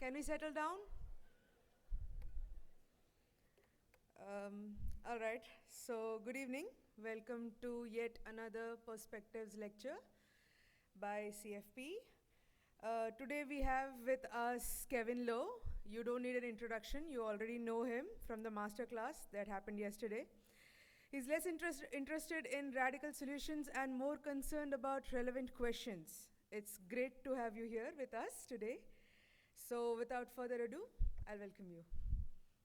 Can we settle down? All right. So, good evening. Welcome to yet another Perspectives lecture by CFP. Today we have with us Kevin Lowe. You don't need an introduction. You already know him from the masterclass that happened yesterday. He's less interested in radical solutions and more concerned about relevant questions. It's great to have you here with us today. So without further ado, I'll welcome you.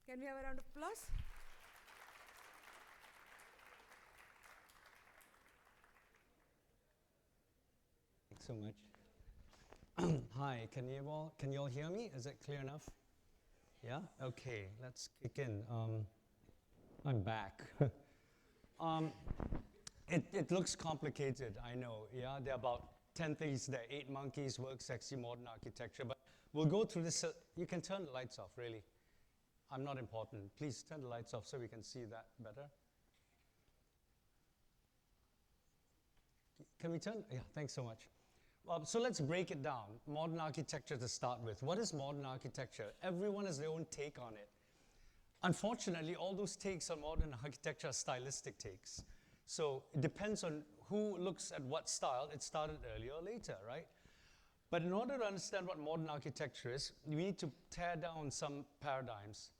Can we have a round of applause? Thanks so much. Hi, can you all hear me? Is it clear enough? Yeah? Okay, let's kick in. I'm back. It looks complicated, I know. Yeah, there are about 10 things there, 8 monkeys, Worksexy, modern architecture, but we'll go through this. You can turn the lights off, really. I'm not important. Please turn the lights off so we can see that better. Can we turn? Yeah, thanks so much. So let's break it down. Modern architecture to start with. What is modern architecture? Everyone has their own take on it. Unfortunately, all those takes on modern architecture are stylistic takes. So it depends on who looks at what style. It started earlier or later, right? But in order to understand what modern architecture is, we need to tear down some paradigms.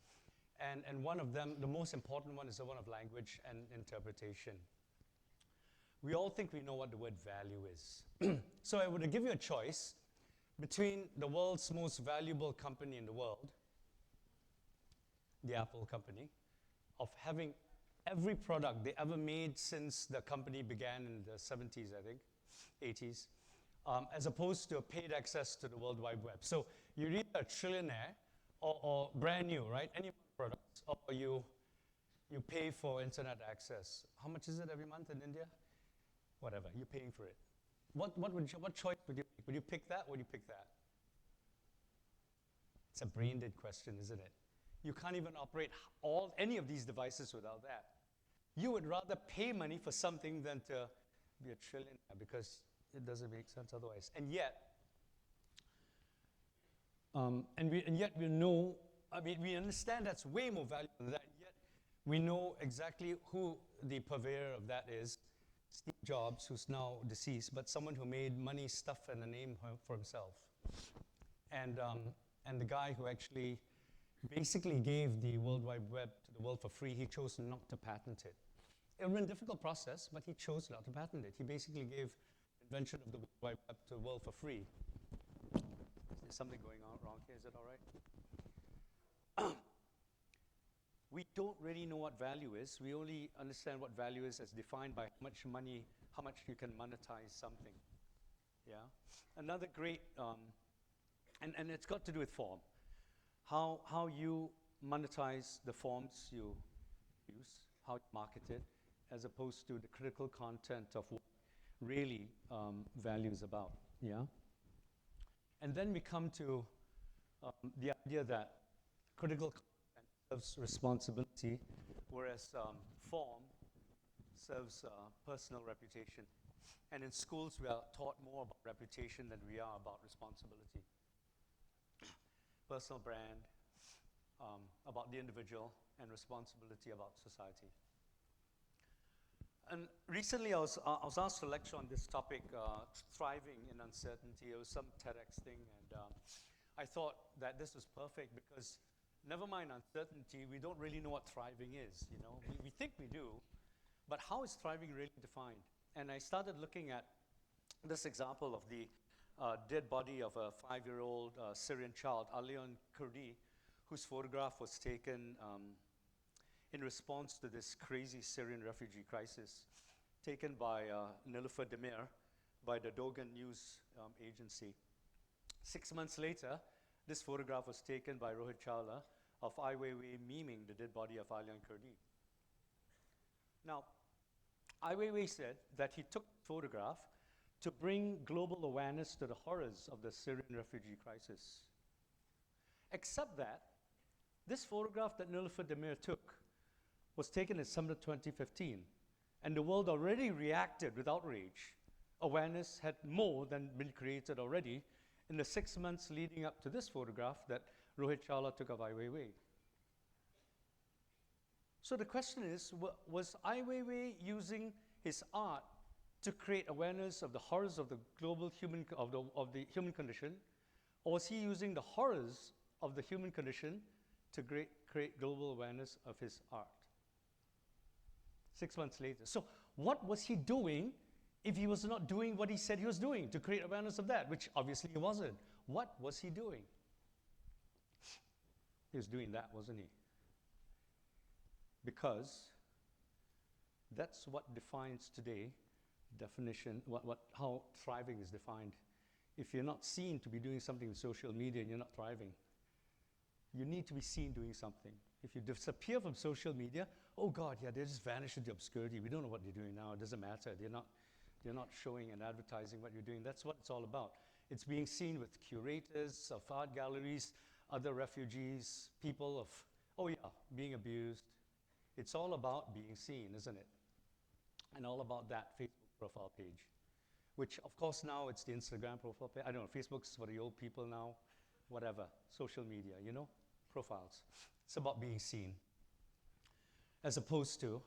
And one of them, the most important one, is the one of language and interpretation. We all think we know what the word value is. So I would give you a choice between the world's most valuable company in the world, the Apple company, of having every product they ever made since the company began in the 70s, I think, 80s, as opposed to a paid access to the World Wide Web. So you're either a trillionaire or brand new, right? Any products, or you pay for internet access. How much is it every month in India? Whatever, you're paying for it. What choice would you make? Would you pick that or would you pick that? It's a brain-dead question, isn't it? You can't even operate any of these devices without that. You would rather pay money for something than to be a trillionaire because it doesn't make sense otherwise. And yet, we know, I mean, we understand that's way more valuable than that, and yet we know exactly who the purveyor of that is. Steve Jobs, who's now deceased, but someone who made money, stuff, and a name for himself. And the guy who actually basically gave the World Wide Web to the world for free, he chose not to patent it. It would have been a difficult process, but he chose not to patent it. He basically gave the invention of the World Wide Web to the world for free. Is there something going on wrong here? Is it all right? We don't really know what value is. We only understand what value is as defined by how much money, how much you can monetize something. Yeah. Another great, and it's got to do with form. How you monetize the forms you use, how you market it, as opposed to the critical content of what really value is about. Yeah. And then we come to the idea that critical content serves responsibility, whereas form serves personal reputation. And in schools, we are taught more about reputation than we are about responsibility. Personal brand, about the individual, and responsibility about society. And recently I was asked to lecture on this topic, thriving in uncertainty. It was some TEDx thing, and I thought that this was perfect because never mind uncertainty, we don't really know what thriving is, you know. We think we do, but how is thriving really defined? And I started looking at this example of the dead body of a 5-year-old Syrian child, Alion Kurdi, whose photograph was taken in response to this crazy Syrian refugee crisis, taken by Niloufar Demir, by the Dogan News agency. 6 months later, this photograph was taken by Rohit Chawla of Ai Weiwei memeing the dead body of Alion Kurdi. Now, Ai Weiwei said that he took the photograph to bring global awareness to the horrors of the Syrian refugee crisis. Except that this photograph that Niloufar Demir took was taken in summer 2015, and the world already reacted with outrage. Awareness had more than been created already, in the 6 months leading up to this photograph that Rohit Chawla took of Ai Weiwei. So the question is, was Ai Weiwei using his art to create awareness of the horrors of the global human of the human condition, or was he using the horrors of the human condition to create global awareness of his art? 6 months later. So what was he doing if he was not doing what he said he was doing to create awareness of that, which obviously he wasn't? What was he doing? He was doing that, wasn't he? Because that's what defines today definition, how thriving is defined. If you're not seen to be doing something in social media, you're not thriving. You need to be seen doing something. If you disappear from social media, oh God, yeah, they just vanish into obscurity. We don't know what they're doing now. It doesn't matter. They're not showing and advertising what you're doing. That's what it's all about. It's being seen with curators of art galleries, other refugees, people of, oh yeah, being abused. It's all about being seen, isn't it? And all about that Facebook profile page, which of course now it's the Instagram profile page. I don't know, Facebook's for the old people now, whatever, social media, you know, profiles. It's about being seen as opposed to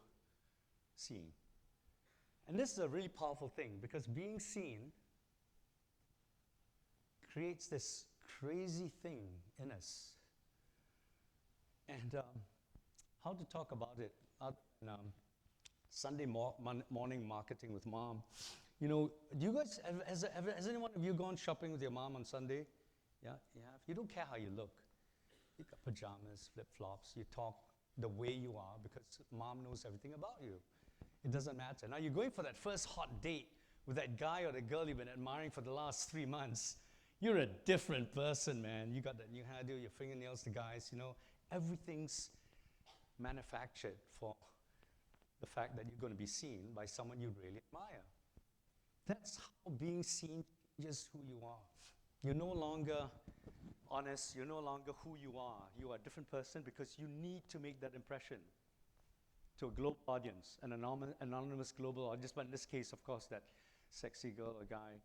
seeing. And this is a really powerful thing because being seen creates this crazy thing in us. And how to talk about it other than Sunday morning marketing with mom. You know, do you guys, has any one of you gone shopping with your mom on Sunday? Yeah, you have? You don't care how you look. You got pajamas, flip-flops, you talk the way you are because mom knows everything about you. It doesn't matter. Now you're going for that first hot date with that guy or the girl you've been admiring for the last 3 months. You're a different person, man. You got that new hairdo, your fingernails, the guys, you know. Everything's manufactured for the fact that you're going to be seen by someone you really admire. That's how being seen changes who you are. You're no longer honest. You're no longer who you are. You are a different person because you need to make that impression to a global audience, an anonymous global audience, but in this case, of course, that sexy girl or guy.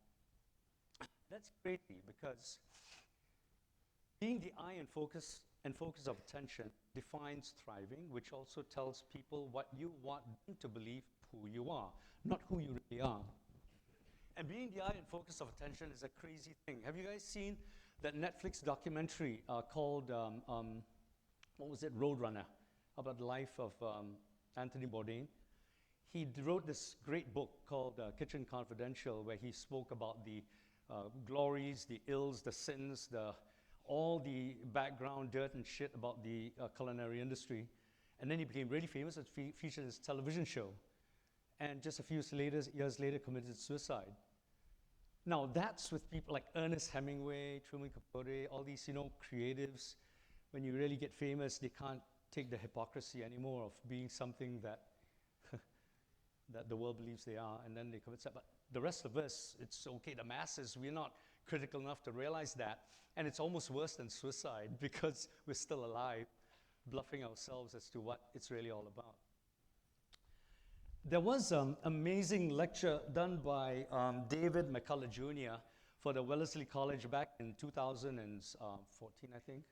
That's crazy because being the eye and focus of attention defines thriving, which also tells people what you want them to believe who you are, not who you really are. And being the eye and focus of attention is a crazy thing. Have you guys seen that Netflix documentary called, what was it, Roadrunner, about the life of Anthony Bourdain? He wrote this great book called Kitchen Confidential, where he spoke about the glories, the ills, the sins, all the background dirt and shit about the culinary industry. And then he became really famous and featured in his television show. And just a few years later committed suicide. Now that's with people like Ernest Hemingway, Truman Capote, all these, you know, creatives. When you really get famous, they can't take the hypocrisy anymore of being something that that the world believes they are, and then they commit suicide. But the rest of us, it's okay. The masses, we're not critical enough to realize that. And it's almost worse than suicide because we're still alive, bluffing ourselves as to what it's really all about. There was an amazing lecture done by David McCullough Jr. for the Wellesley College back in 2014, I think.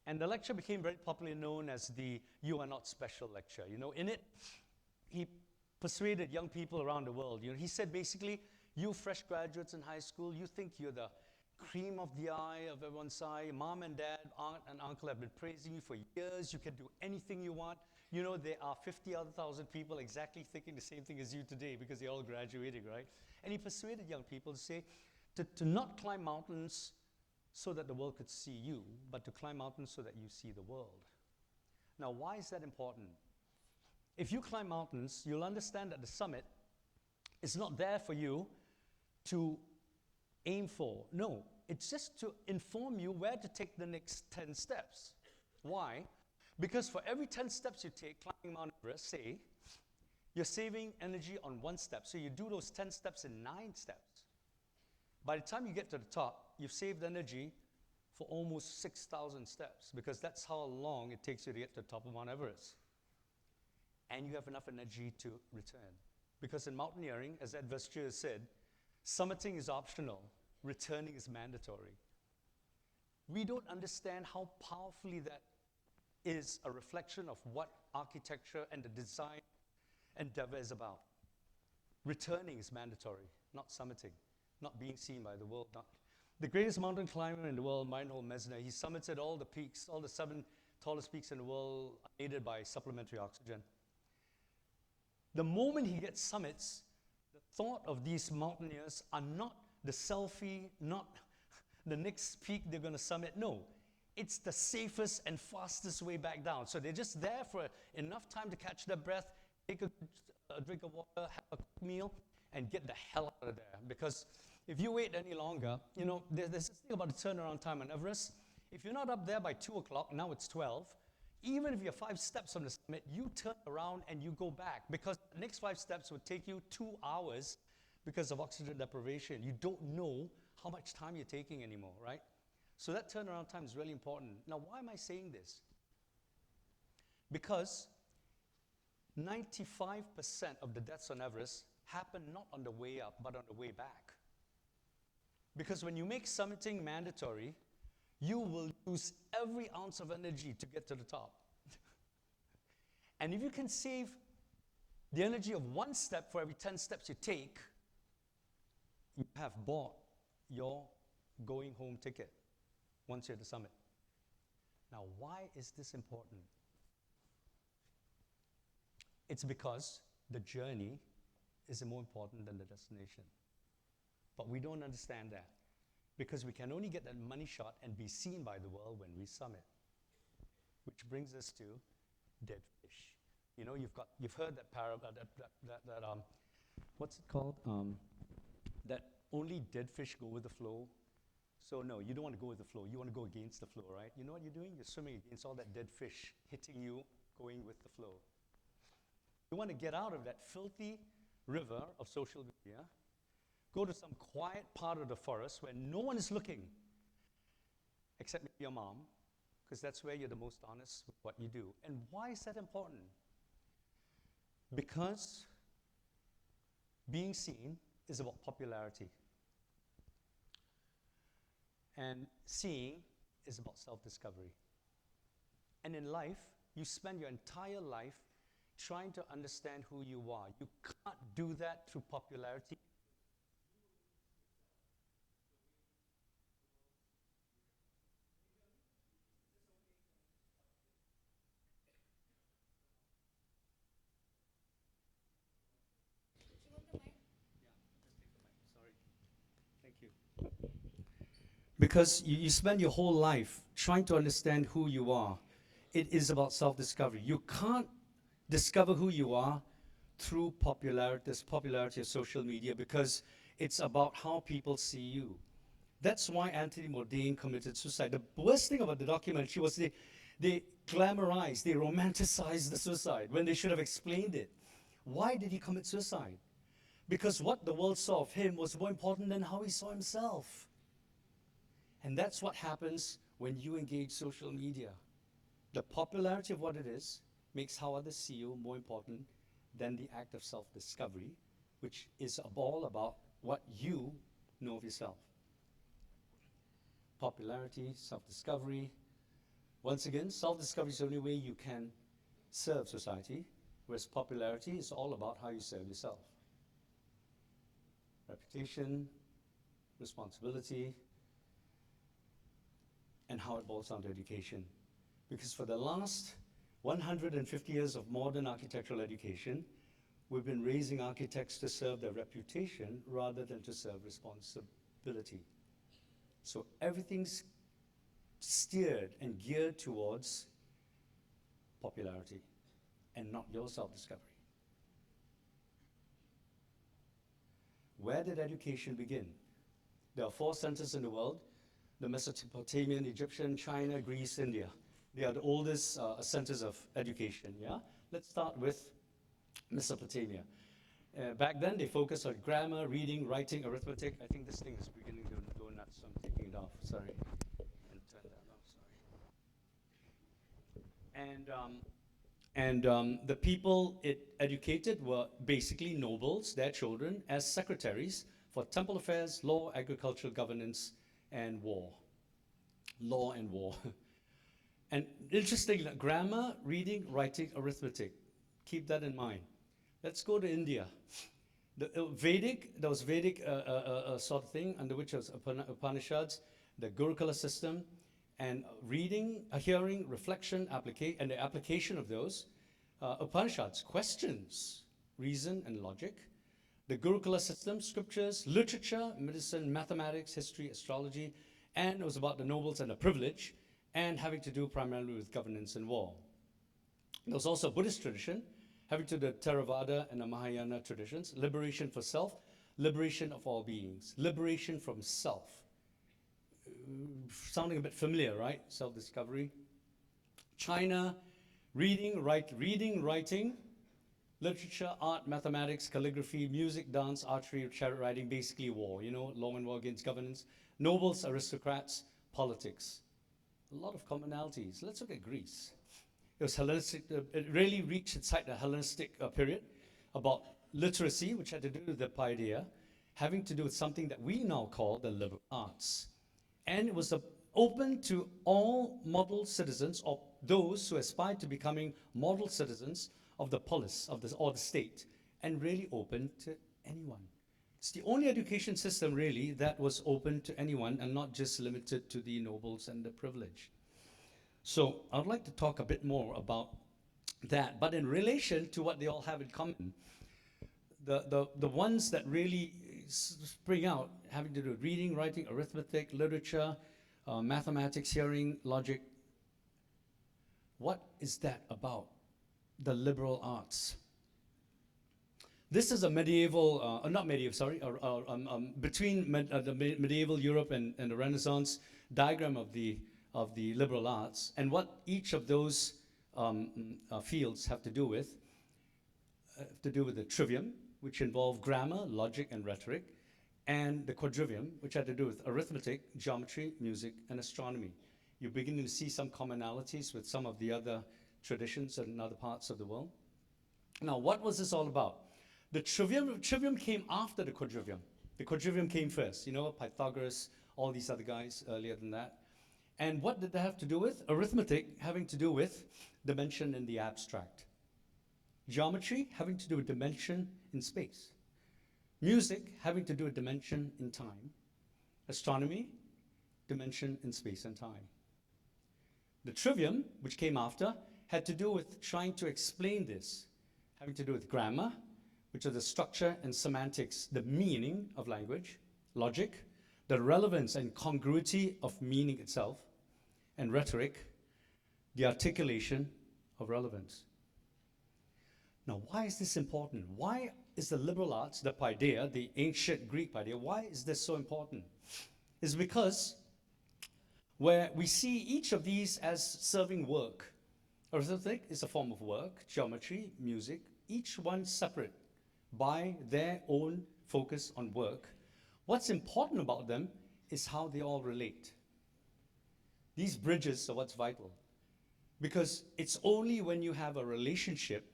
And the lecture became very popularly known as the You Are Not Special lecture. You know, in it, he persuaded young people around the world. You know, he said basically, you fresh graduates in high school, you think you're the cream of the eye of everyone's eye. Mom and dad, aunt and uncle have been praising you for years. You can do anything you want. You know, there are 50 other thousand people exactly thinking the same thing as you today because they're all graduating, right? And he persuaded young people to say, to not climb mountains so that the world could see you, but to climb mountains so that you see the world. Now, why is that important? If you climb mountains, you'll understand that the summit is not there for you to aim for. No, it's just to inform you where to take the next 10 steps. Why? Because for every 10 steps you take climbing Mount Everest, say, you're saving energy on 1 step. So you do those 10 steps in 9 steps. By the time you get to the top, you've saved energy for almost 6,000 steps because that's how long it takes you to get to the top of Mount Everest. And you have enough energy to return. Because in mountaineering, as Ed Verstier said, summiting is optional. returning is mandatory. We don't understand how powerfully that is a reflection of what architecture and the design endeavor is about. Returning is mandatory, not summiting, not being seen by the world. Not the greatest mountain climber in the world, Reinhold Messner, he summited all the peaks, all the 7 tallest peaks in the world, aided by supplementary oxygen. The moment he gets summits, the thought of these mountaineers are not the selfie, not the next peak they're going to summit. No, it's the safest and fastest way back down. So they're just there for enough time to catch their breath, take a drink of water, have a quick meal, and get the hell out of there. Because if you wait any longer, you know, there's this thing about the turnaround time on Everest. If you're not up there by 2 o'clock, now it's 12, even if you're 5 steps from the summit, you turn around and you go back, because the next 5 steps would take you 2 hours because of oxygen deprivation. You don't know how much time you're taking anymore, right? So that turnaround time is really important. Now, why am I saying this? Because 95% of the deaths on Everest happen not on the way up, but on the way back. Because when you make summiting mandatory, you will use every ounce of energy to get to the top. And if you can save the energy of 1 step for every 10 steps you take, you have bought your going home ticket once you're at the summit. Now, why is this important? It's because the journey is more important than the destination. But we don't understand that, because we can only get that money shot and be seen by the world when we summit. Which brings us to dead fish. You know, you've heard that parable, what's it called? That only dead fish go with the flow. So no, you don't want to go with the flow. You want to go against the flow, right? You know what you're doing? You're swimming against all that dead fish hitting you, going with the flow. You want to get out of that filthy river of social media, go to some quiet part of the forest where no one is looking, except maybe your mom, because that's where you're the most honest with what you do. And why is that important? Because being seen is about popularity. And seeing is about self-discovery. And in life, you spend your entire life trying to understand who you are. You can't do that through popularity. Because you spend your whole life trying to understand who you are. It is about self-discovery. You can't discover who you are through this popularity of social media, because it's about how people see you. That's why Anthony Bourdain committed suicide. The worst thing about the documentary was they glamorized, they romanticized the suicide when they should have explained it. Why did he commit suicide? Because what the world saw of him was more important than how he saw himself. And that's what happens when you engage social media. The popularity of what it is makes how others see you more important than the act of self-discovery, which is all about what you know of yourself. Popularity, self-discovery. Once again, self-discovery is the only way you can serve society, whereas popularity is all about how you serve yourself. Reputation, responsibility, and how it boils down to education. Because for the last 150 years of modern architectural education, we've been raising architects to serve their reputation rather than to serve responsibility. So everything's steered and geared towards popularity and not your self-discovery. Where did education begin? There are 4 centers in the world: the Mesopotamian, Egyptian, China, Greece, India. They are the oldest centers of education, yeah? Let's start with Mesopotamia. Back then, they focused on grammar, reading, writing, arithmetic. I think this thing is beginning to go nuts, so I'm taking it off. Sorry. And turn that off, sorry. The people it educated were basically nobles, their children, as secretaries for temple affairs, law, agricultural governance, and war. Law and war. And interesting, like grammar, reading, writing, arithmetic. Keep that in mind. Let's go to India. The Vedic, there was Vedic sort of thing under which was Upanishads, the Gurukula system, and reading, hearing, reflection, and the application of those. Upanishads, questions, reason and logic. The Gurukula system, scriptures, literature, medicine, mathematics, history, astrology, and it was about the nobles and the privilege, and having to do primarily with governance and war. There was also a Buddhist tradition, having to do the Theravada and the Mahayana traditions, liberation for self, liberation of all beings, liberation from self. Sounding a bit familiar, right? Self-discovery. China, reading, writing, literature, art, mathematics, calligraphy, music, dance, archery, chariot riding, basically war, you know, law and war against governance, nobles, aristocrats, politics. A lot of commonalities. Let's look at Greece. It was Hellenistic, it really reached its height, the Hellenistic period, about literacy, which had to do with the paideia, having to do with something that we now call the liberal arts. And it was open to all model citizens, or those who aspired to becoming model citizens of the polis, or the state, and really open to anyone. It's the only education system, really, that was open to anyone and not just limited to the nobles and the privileged. So I'd like to talk a bit more about that, but in relation to what they all have in common, the ones that really spring out, having to do with reading, writing, arithmetic, literature, mathematics, hearing, logic. What is that about? The liberal arts. This is a medieval, between the medieval Europe and the Renaissance diagram of the liberal arts, and what each of those fields have to do with the trivium, which involved grammar, logic, and rhetoric, and the quadrivium, which had to do with arithmetic, geometry, music, and astronomy. You're beginning to see some commonalities with some of the other traditions in other parts of the world. Now, what was this all about? The trivium came after the quadrivium. The quadrivium came first, you know, Pythagoras, all these other guys earlier than that. And what did that have to do with? Arithmetic having to do with dimension in the abstract. Geometry having to do with dimension in space. Music having to do with dimension in time. Astronomy, dimension in space and time. The trivium, which came after, had to do with trying to explain this, having to do with grammar, which are the structure and semantics, the meaning of language, logic, the relevance and congruity of meaning itself, and rhetoric, the articulation of relevance. Now, why is this important? Why is the liberal arts, the paideia, the ancient Greek paideia, why is this so important? It's because where we see each of these as serving work. Arithmetic is a form of work, geometry, music, each one separate by their own focus on work. What's important about them is how they all relate. These bridges are what's vital, because it's only when you have a relationship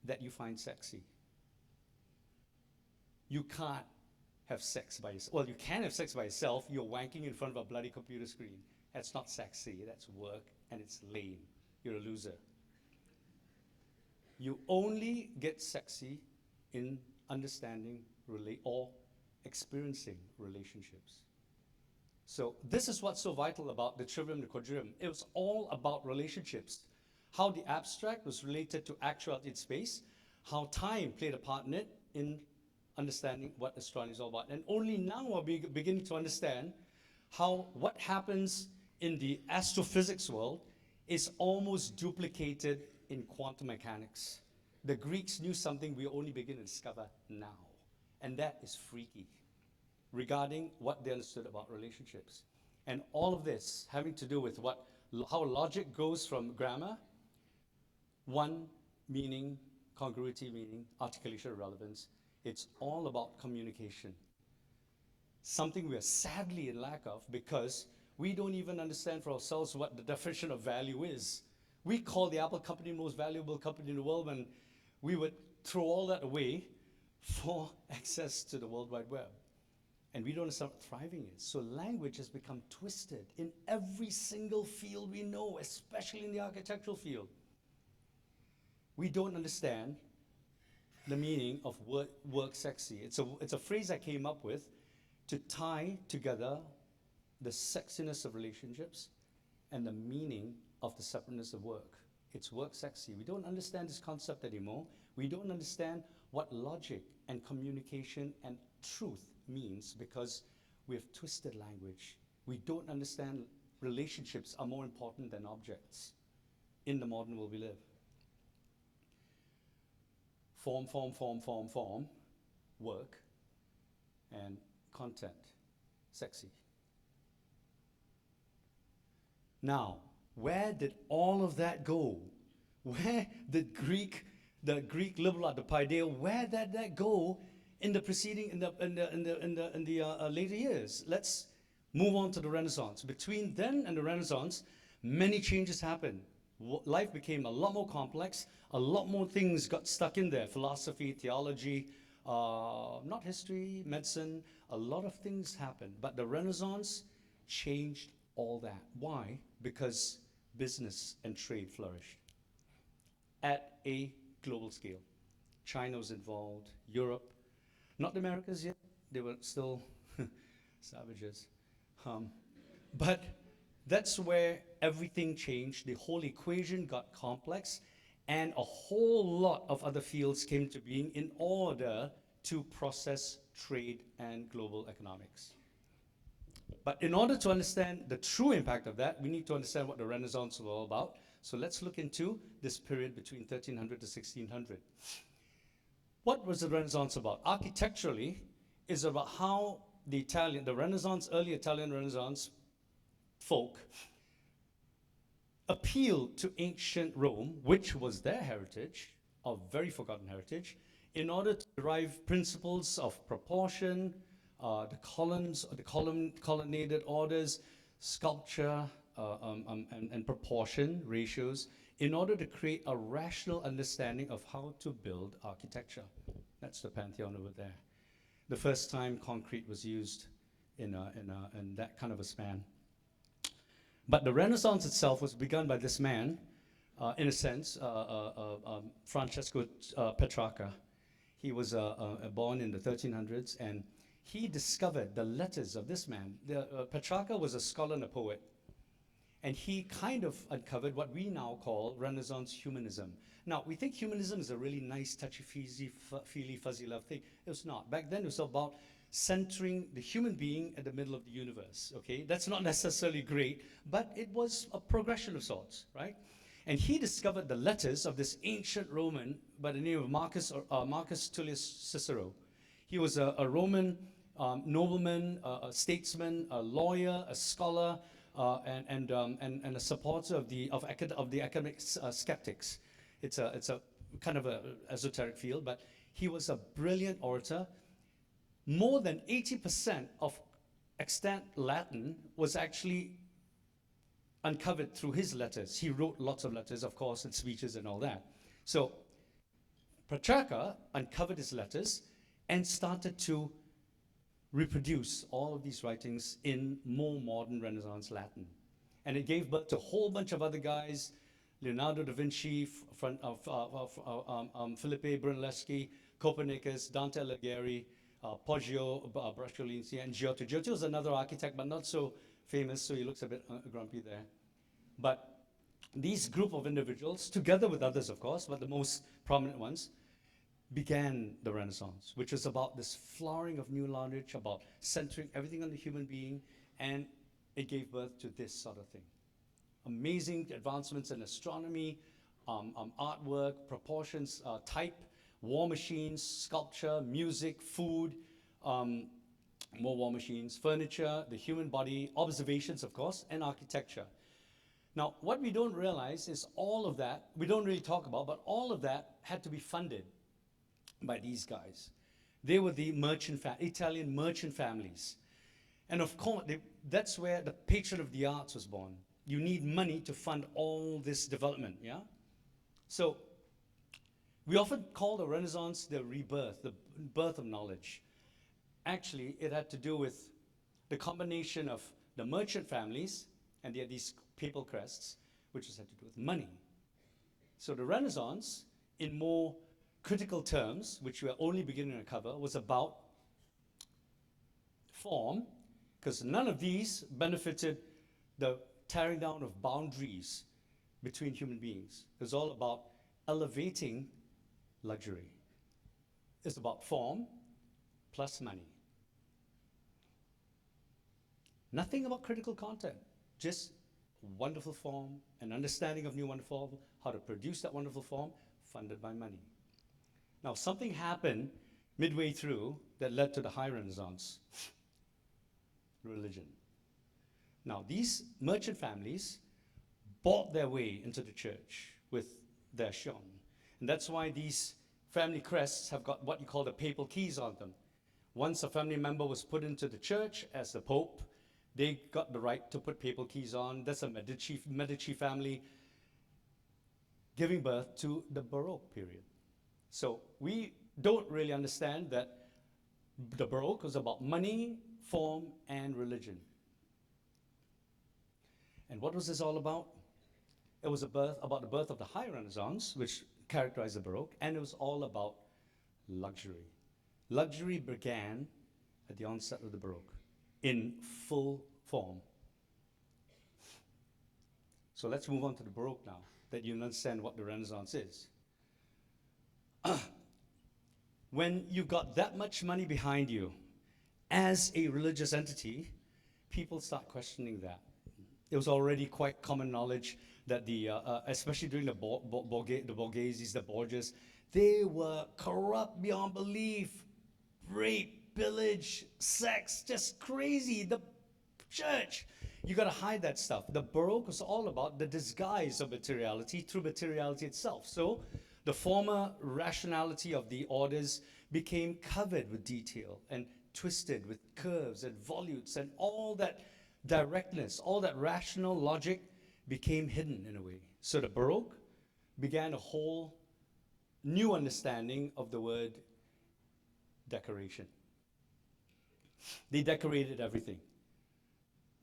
that you find sexy. You can't have sex by yourself. Well, you can have sex by yourself. You're wanking in front of a bloody computer screen. That's not sexy. That's work, and it's lame. You're a loser. You only get sexy in understanding or experiencing relationships. So this is what's so vital about the trivium, the quadrivium. It was all about relationships. How the abstract was related to actuality in space, how time played a part in it, in understanding what astronomy is all about. And only now are we beginning to understand how what happens in the astrophysics world is almost duplicated in quantum mechanics. The Greeks knew something we only begin to discover now, and that is freaky, regarding what they understood about relationships. And all of this having to do with how logic goes from grammar, one meaning, congruity meaning, articulation, relevance. It's all about communication. Something we are sadly in lack of, because we don't even understand for ourselves what the definition of value is. We call the Apple company the most valuable company in the world, when we would throw all that away for access to the World Wide Web. and we don't understand what thriving is. So language has become twisted in every single field we know, especially in the architectural field. We don't understand the meaning of worksexy. It's a phrase I came up with to tie together the sexiness of relationships and the meaning of the separateness of work. It's worksexy. We don't understand this concept anymore. We don't understand what logic and communication and truth means because we have twisted language. We don't understand relationships are more important than objects in the modern world we live. Form, work, and content, sexy. Now, where did all of that go? Where did the Greek liberal art, the paideia, where did that go in the preceding, in the later years? Let's move on to the Renaissance. Between then and the Renaissance, many changes happened. Life became a lot more complex. A lot more things got stuck in there. Philosophy, theology, not history, medicine. A lot of things happened. But the Renaissance changed all that. Why? Because business and trade flourished at a global scale. China was involved, Europe, not the Americas yet. They were still savages. But that's where everything changed. The whole equation got complex, and a whole lot of other fields came to being in order to process trade and global economics. But in order to understand the true impact of that, we need to understand what the Renaissance was all about. So let's look into this period between 1300 to 1600. What was the Renaissance about? Architecturally, is about how the Renaissance, early Italian Renaissance folk appealed to ancient Rome, which was their heritage, a very forgotten heritage, in order to derive principles of proportion, the columns, the colonnaded orders, sculpture, and proportion ratios, in order to create a rational understanding of how to build architecture. That's the Pantheon over there. The first time concrete was used in that kind of a span. But the Renaissance itself was begun by this man, in a sense, Francesco Petrarca. He was born in the 1300s, and he discovered the letters of this man. Petrarca was a scholar and a poet, and he kind of uncovered what we now call Renaissance humanism. Now, we think humanism is a really nice, touchy-feely, fuzzy love thing. It was not. Back then, it was about centering the human being at the middle of the universe, okay? That's not necessarily great, but it was a progression of sorts, right? And he discovered the letters of this ancient Roman by the name of Marcus Tullius Cicero. He was a Roman nobleman, a statesman, a lawyer, a scholar, and a supporter of the academic skeptics. It's a kind of a esoteric field, but he was a brilliant orator. More than 80% of extant Latin was actually uncovered through his letters. He wrote lots of letters, of course, and speeches and all that. So Petrarca uncovered his letters and started to reproduce all of these writings in more modern Renaissance Latin. And it gave birth to a whole bunch of other guys, Leonardo da Vinci, Philippe Brunelleschi, Copernicus, Dante Alighieri, Poggio, Bracciolini, and Giotto. Giotto was another architect, but not so famous, so he looks a bit grumpy there. But these group of individuals, together with others, of course, but the most prominent ones, began the Renaissance, which is about this flowering of new knowledge, about centering everything on the human being, and it gave birth to this sort of thing. Amazing advancements in astronomy, artwork, proportions, type, war machines, sculpture, music, food, more war machines, furniture, the human body, observations, of course, and architecture. Now, what we don't realize is all of that, we don't really talk about, but all of that had to be funded by these guys. They were the Italian merchant families. And of course, that's where the patron of the arts was born. You need money to fund all this development, yeah? So, we often call the Renaissance the rebirth, the birth of knowledge. actually, it had to do with the combination of the merchant families, and they had these papal crests, which had to do with money. So the Renaissance, in more critical terms, which we are only beginning to cover, was about form, because none of these benefited the tearing down of boundaries between human beings. It was all about elevating luxury. It's about form plus money. Nothing about critical content, just wonderful form, an understanding of new wonderful form, how to produce that wonderful form, funded by money. Now, something happened midway through that led to the High Renaissance. Religion. Now, these merchant families bought their way into the church with their shon. And that's why these family crests have got what you call the papal keys on them. Once a family member was put into the church as the Pope, they got the right to put papal keys on. That's a Medici family giving birth to the Baroque period. So we don't really understand that the Baroque was about money, form, and religion. And what was this all about? It was about the birth of the High Renaissance, which characterized the Baroque, and it was all about luxury. Luxury began at the onset of the Baroque in full form. So let's move on to the Baroque now, that you understand what the Renaissance is. When you've got that much money behind you, as a religious entity, people start questioning that. It was already quite common knowledge that especially during the Borghese, the Borgias, they were corrupt beyond belief, rape, pillage, sex, just crazy. The church, you got to hide that stuff. The Baroque was all about the disguise of materiality through materiality itself. So the former rationality of the orders became covered with detail and twisted with curves and volutes, and all that directness, all that rational logic became hidden in a way. So the Baroque began a whole new understanding of the word decoration. They decorated everything.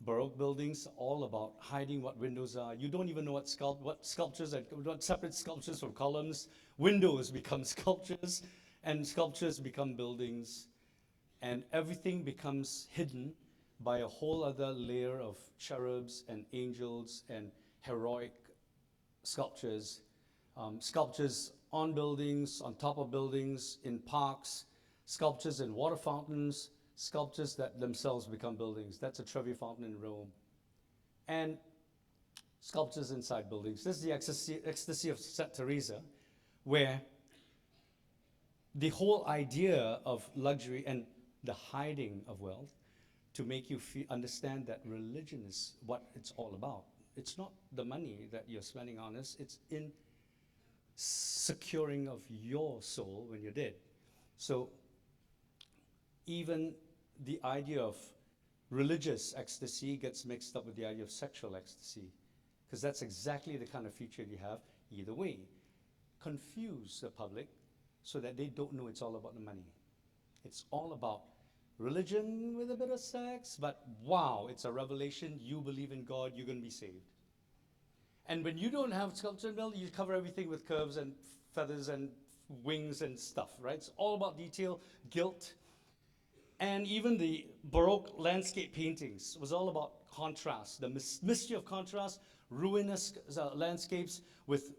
Baroque buildings, all about hiding what windows are. You don't even know what sculptures, what separate sculptures from columns. Windows become sculptures, and sculptures become buildings. And everything becomes hidden by a whole other layer of cherubs and angels and heroic sculptures. Sculptures on buildings, on top of buildings, in parks, sculptures in water fountains, sculptures that themselves become buildings. That's a Trevi fountain in Rome. And sculptures inside buildings. This is the ecstasy of St. Teresa, where the whole idea of luxury and the hiding of wealth to make you understand that religion is what it's all about. It's not the money that you're spending on us, it's in securing of your soul when you're dead. So even the idea of religious ecstasy gets mixed up with the idea of sexual ecstasy, because that's exactly the kind of feature you have either way. Confuse the public so that they don't know it's all about the money. It's all about religion with a bit of sex, but wow, it's a revelation. You believe in God, you're going to be saved. And when you don't have sculpture and building, you cover everything with curves and feathers and wings and stuff, right? It's all about detail, guilt. And even the Baroque landscape paintings was all about contrast, the mystery of contrast, ruinous landscapes with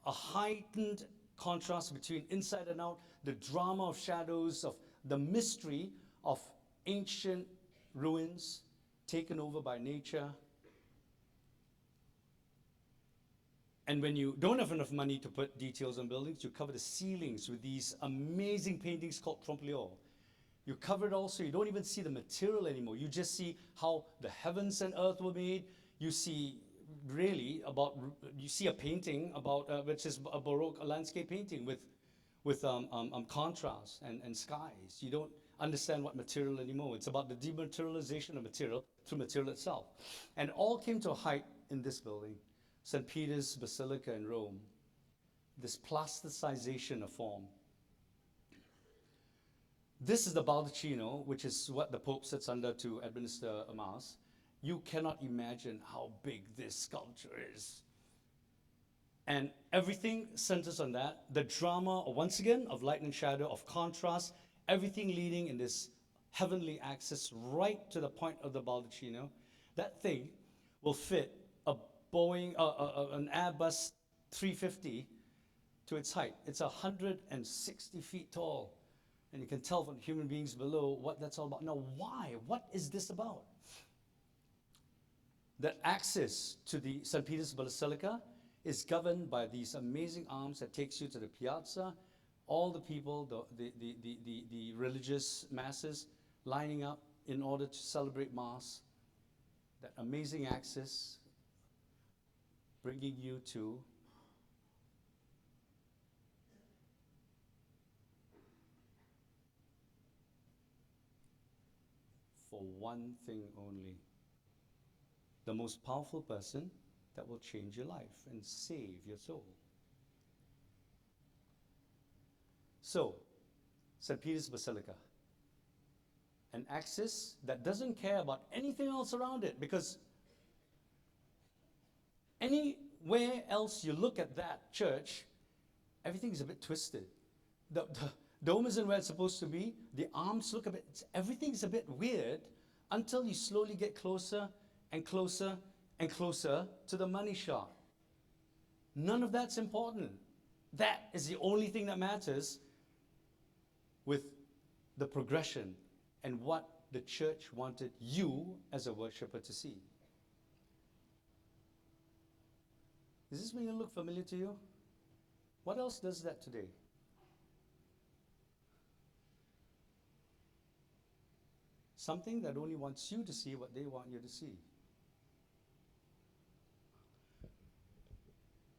a heightened contrast between inside and out, the drama of shadows, of the mystery of ancient ruins taken over by nature. And when you don't have enough money to put details on buildings, you cover the ceilings with these amazing paintings called trompe-l'oeil. You cover it also, you don't even see the material anymore. You just see how the heavens and earth were made. You see really about, you see a painting about, which is a Baroque landscape painting with contrast and skies. You don't understand what material anymore. It's about the dematerialization of material through material itself. And all came to a height in this building, St. Peter's Basilica in Rome, this plasticization of form. This is the baldacchino, which is what the Pope sits under to administer a Mass. You cannot imagine how big this sculpture is. And everything centers on that. The drama, once again, of light and shadow, of contrast, everything leading in this heavenly axis right to the point of the baldacchino. That thing will fit a Boeing, an Airbus 350 to its height. It's 160 feet tall. And you can tell from human beings below what that's all about. Now, why? What is this about? The axis to the St. Peter's Basilica is governed by these amazing arms that takes you to the piazza. All the people, the religious masses lining up in order to celebrate Mass. That amazing axis bringing you to for one thing only. The most powerful person that will change your life and save your soul. So, St. Peter's Basilica, an axis that doesn't care about anything else around it, because anywhere else you look at that church, everything is a bit twisted. The dome isn't where it's supposed to be. The arms look a bit, everything's a bit weird until you slowly get closer and closer and closer to the money shot. None of that's important. That is the only thing that matters with the progression and what the church wanted you as a worshiper to see. Is this going to look familiar to you? What else does that today? Something that only wants you to see what they want you to see.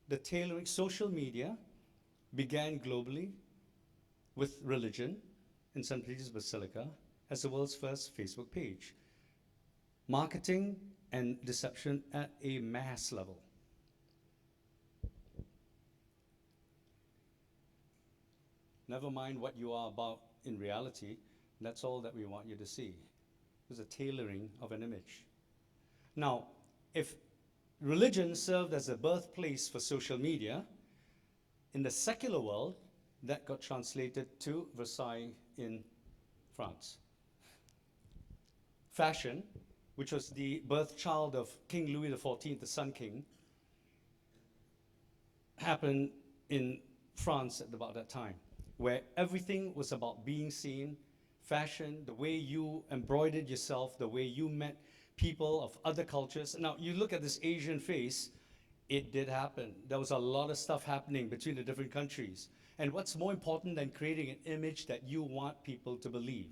The tailoring, social media began globally with religion in St. Peter's Basilica as the world's first Facebook page. Marketing and deception at a mass level. Never mind what you are about in reality, that's all that we want you to see. There's a tailoring of an image. Now, if religion served as a birthplace for social media, in the secular world, that got translated to Versailles in France. Fashion, which was the birth child of King Louis XIV, the Sun King, happened in France at about that time, where everything was about being seen. Fashion, the way you embroidered yourself, the way you met people of other cultures. Now, you look at this Asian face, it did happen. There was a lot of stuff happening between the different countries. And what's more important than creating an image that you want people to believe?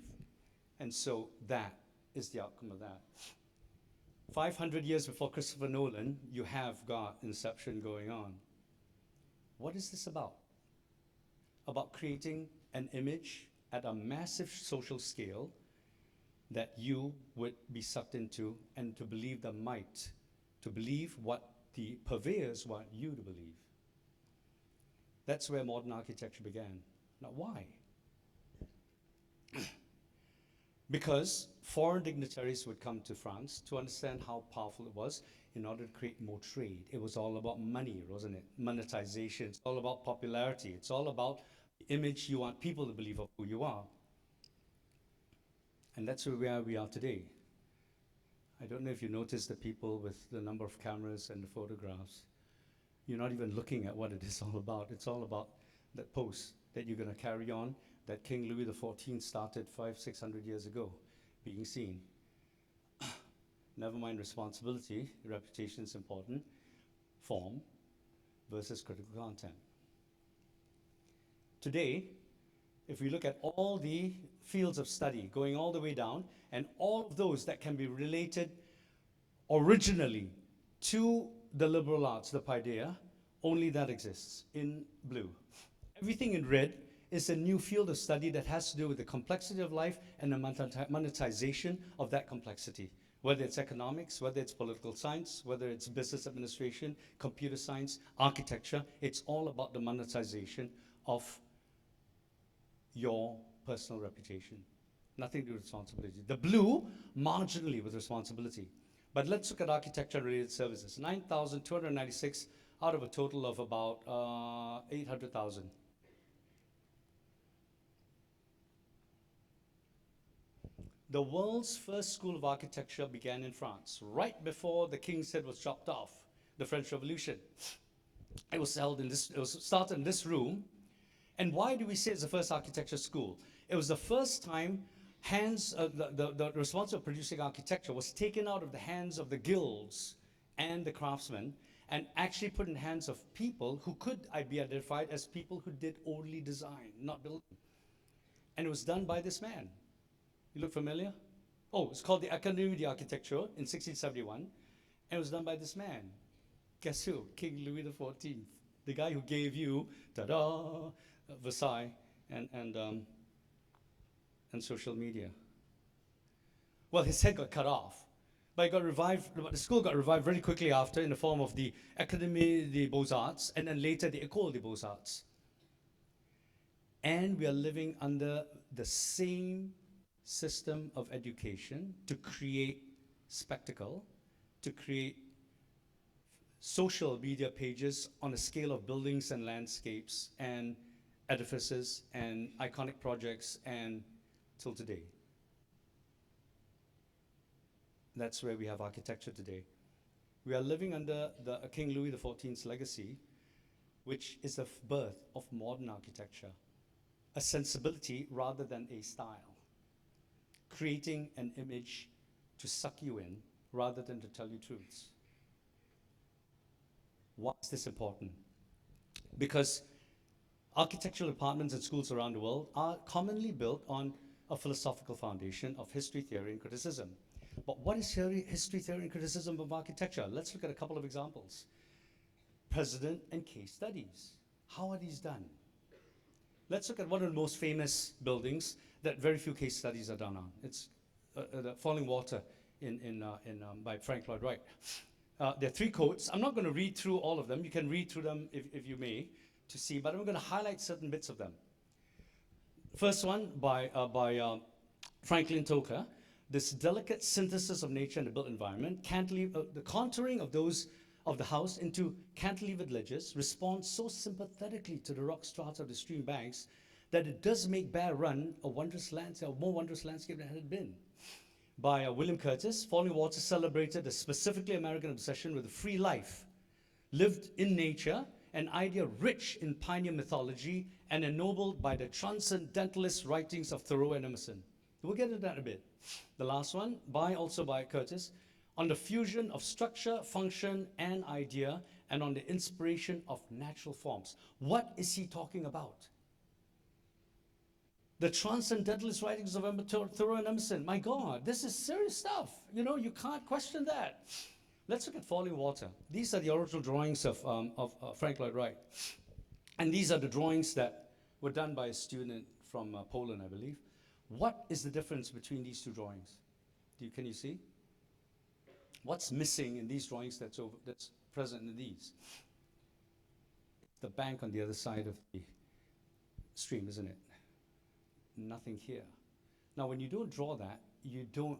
And so that is the outcome of that. 500 years before Christopher Nolan, you have got Inception going on. What is this about? About creating an image at a massive social scale that you would be sucked into, and to believe the might, to believe what the purveyors want you to believe. That's where modern architecture began. Now, why? Because foreign dignitaries would come to France to understand how powerful it was in order to create more trade. It was all about money, wasn't it? Monetization. It's all about popularity. It's all about the image you want people to believe of who you are. And that's where we are today. I don't know if you noticed the people with the number of cameras and the photographs. You're not even looking at what it is all about. It's all about that post that you're going to carry on, that King Louis XIV started 500-600 years ago, being seen. Never mind responsibility, reputation is important. Form versus critical content. Today, if we look at all the fields of study going all the way down, and all of those that can be related originally to the liberal arts, the paideia, only that exists in blue. Everything in red is a new field of study that has to do with the complexity of life and the monetization of that complexity. Whether it's economics, whether it's political science, whether it's business administration, computer science, architecture, it's all about the monetization of your personal reputation. Nothing to do with responsibility. The blue, marginally with responsibility. But let's look at architecture and related services. 9,296 out of a total of about 800,000. The world's first school of architecture began in France, right before the king's head was chopped off, the French Revolution. It was started in this room. And why do we say it's the first architecture school? It was the first time the responsibility of producing architecture was taken out of the hands of the guilds and the craftsmen and actually put in the hands of people who could be identified as people who did only design, not building. And it was done by this man. You look familiar? Oh, it's called the Académie d'Architecture in 1671, and it was done by this man. Guess who? King Louis XIV, the guy who gave you, ta-da, Versailles and social media. Well, his head got cut off, but it got revived. The school got revived very quickly after in the form of the Académie des Beaux-Arts, and then later the École des Beaux-Arts. And we are living under the same system of education to create spectacle, to create social media pages on a scale of buildings and landscapes and edifices and iconic projects and till today. That's where we have architecture today. We are living under the King Louis XIV's legacy, which is the birth of modern architecture, a sensibility rather than a style. Creating an image to suck you in rather than to tell you truths. Why is this important? Because architectural departments in schools around the world are commonly built on a philosophical foundation of history, theory, and criticism. But what is history, theory, and criticism of architecture? Let's look at a couple of examples. Precedent and case studies. How are these done? Let's look at one of the most famous buildings that very few case studies are done on. It's the Falling Water by Frank Lloyd Wright. There are 3 quotes. I'm not going to read through all of them. You can read through them if you may to see, but I'm going to highlight certain bits of them. First one by Franklin Toker. This delicate synthesis of nature and the built environment, the contouring of the house into cantilevered ledges responds so sympathetically to the rock strata of the stream banks that it does make Bear Run a wondrous landscape, a more wondrous landscape than it had been. By William Curtis, Falling Water celebrated a specifically American obsession with a free life, lived in nature, an idea rich in pioneer mythology and ennobled by the transcendentalist writings of Thoreau and Emerson. We'll get into that in a bit. The last one, also by Curtis, on the fusion of structure, function, and idea, and on the inspiration of natural forms. What is he talking about? The transcendentalist writings of Thoreau and Emerson. My God, this is serious stuff. You know, you can't question that. Let's look at Falling Water. These are the original drawings of Frank Lloyd Wright. And these are the drawings that were done by a student from Poland, I believe. What is the difference between these 2 drawings? Can you see? What's missing in these drawings that's present in these? The bank on the other side of the stream, isn't it? Nothing here. Now, when you don't draw that, you don't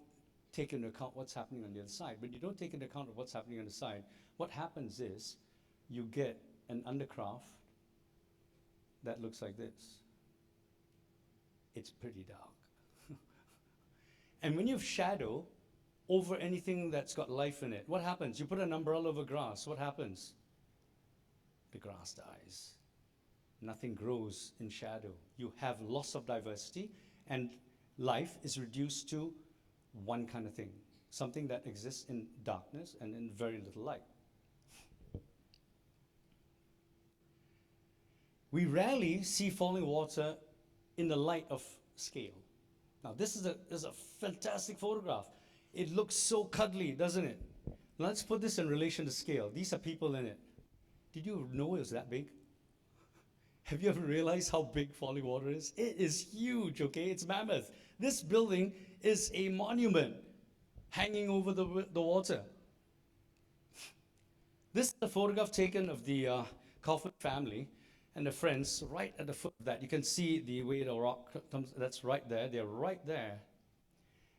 take into account what's happening on the other side. When you don't take into account of what's happening on the side, what happens is you get an undercraft that looks like this. It's pretty dark. And when you have shadow over anything that's got life in it, what happens? You put an umbrella over grass, what happens? The grass dies. Nothing grows in shadow. You have loss of diversity, and life is reduced to one kind of thing, something that exists in darkness and in very little light. We rarely see Falling Water in the light of scale. Now, this is a fantastic photograph. It looks so cuddly, doesn't it? Let's put this in relation to scale. These are people in it. Did you know it was that big? Have you ever realized how big Falling Water is? It is huge, okay? It's mammoth. This building is a monument hanging over the water. This is a photograph taken of the Kaufman family and the friends right at the foot of that. You can see the way the rock comes, that's right there. They're right there.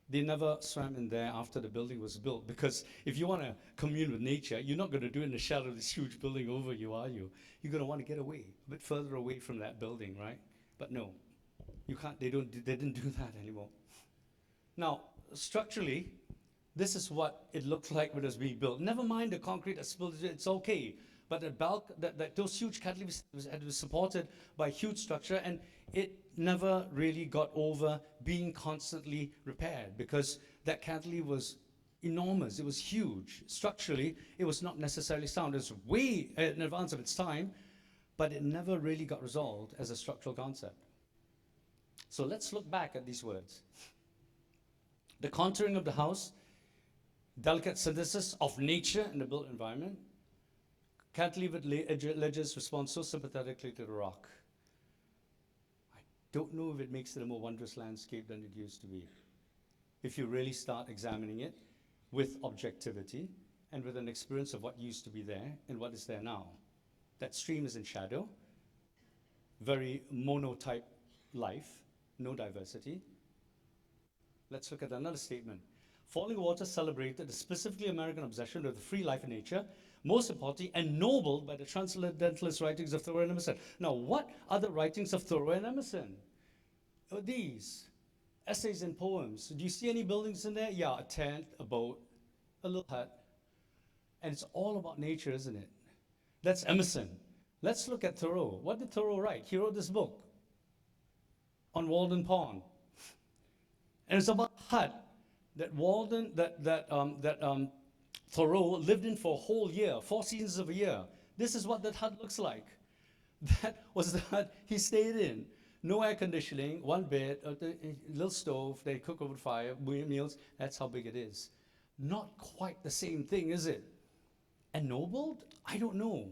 They never swam in there after the building was built, because if you want to commune with nature, you're not going to do it in the shadow of this huge building over you, are you? You're going to want to get away, a bit further away from that building, right? But no, you can't, they didn't do that anymore. Now, structurally, this is what it looked like when it was being built. Never mind the concrete that's built, it's okay. But those huge cantilevers had to be supported by a huge structure, and it never really got over being constantly repaired, because that cantilever was enormous. It was huge. Structurally, it was not necessarily sound. It was way in advance of its time, but it never really got resolved as a structural concept. So let's look back at these words. The contouring of the house, delicate synthesis of nature in the built environment, cantilevered ledges respond so sympathetically to the rock. I don't know if it makes it a more wondrous landscape than it used to be, if you really start examining it with objectivity and with an experience of what used to be there and what is there now. That stream is in shadow, very monotype life, no diversity. Let's look at another statement. Falling water celebrated the specifically American obsession with the free life in nature, most importantly, ennobled by the transcendentalist writings of Thoreau and Emerson. Now, what are the writings of Thoreau and Emerson? Oh, these essays and poems. Do you see any buildings in there? Yeah, a tent, a boat, a little hut. And it's all about nature, isn't it? That's Emerson. Let's look at Thoreau. What did Thoreau write? He wrote this book on Walden Pond. And it's about a hut that Thoreau lived in for a whole year, 4 seasons of a year. This is what that hut looks like. That was the hut he stayed in. No air conditioning, one bed, a little stove, they cook over the fire, meals. That's how big it is. Not quite the same thing, is it? Ennobled? I don't know.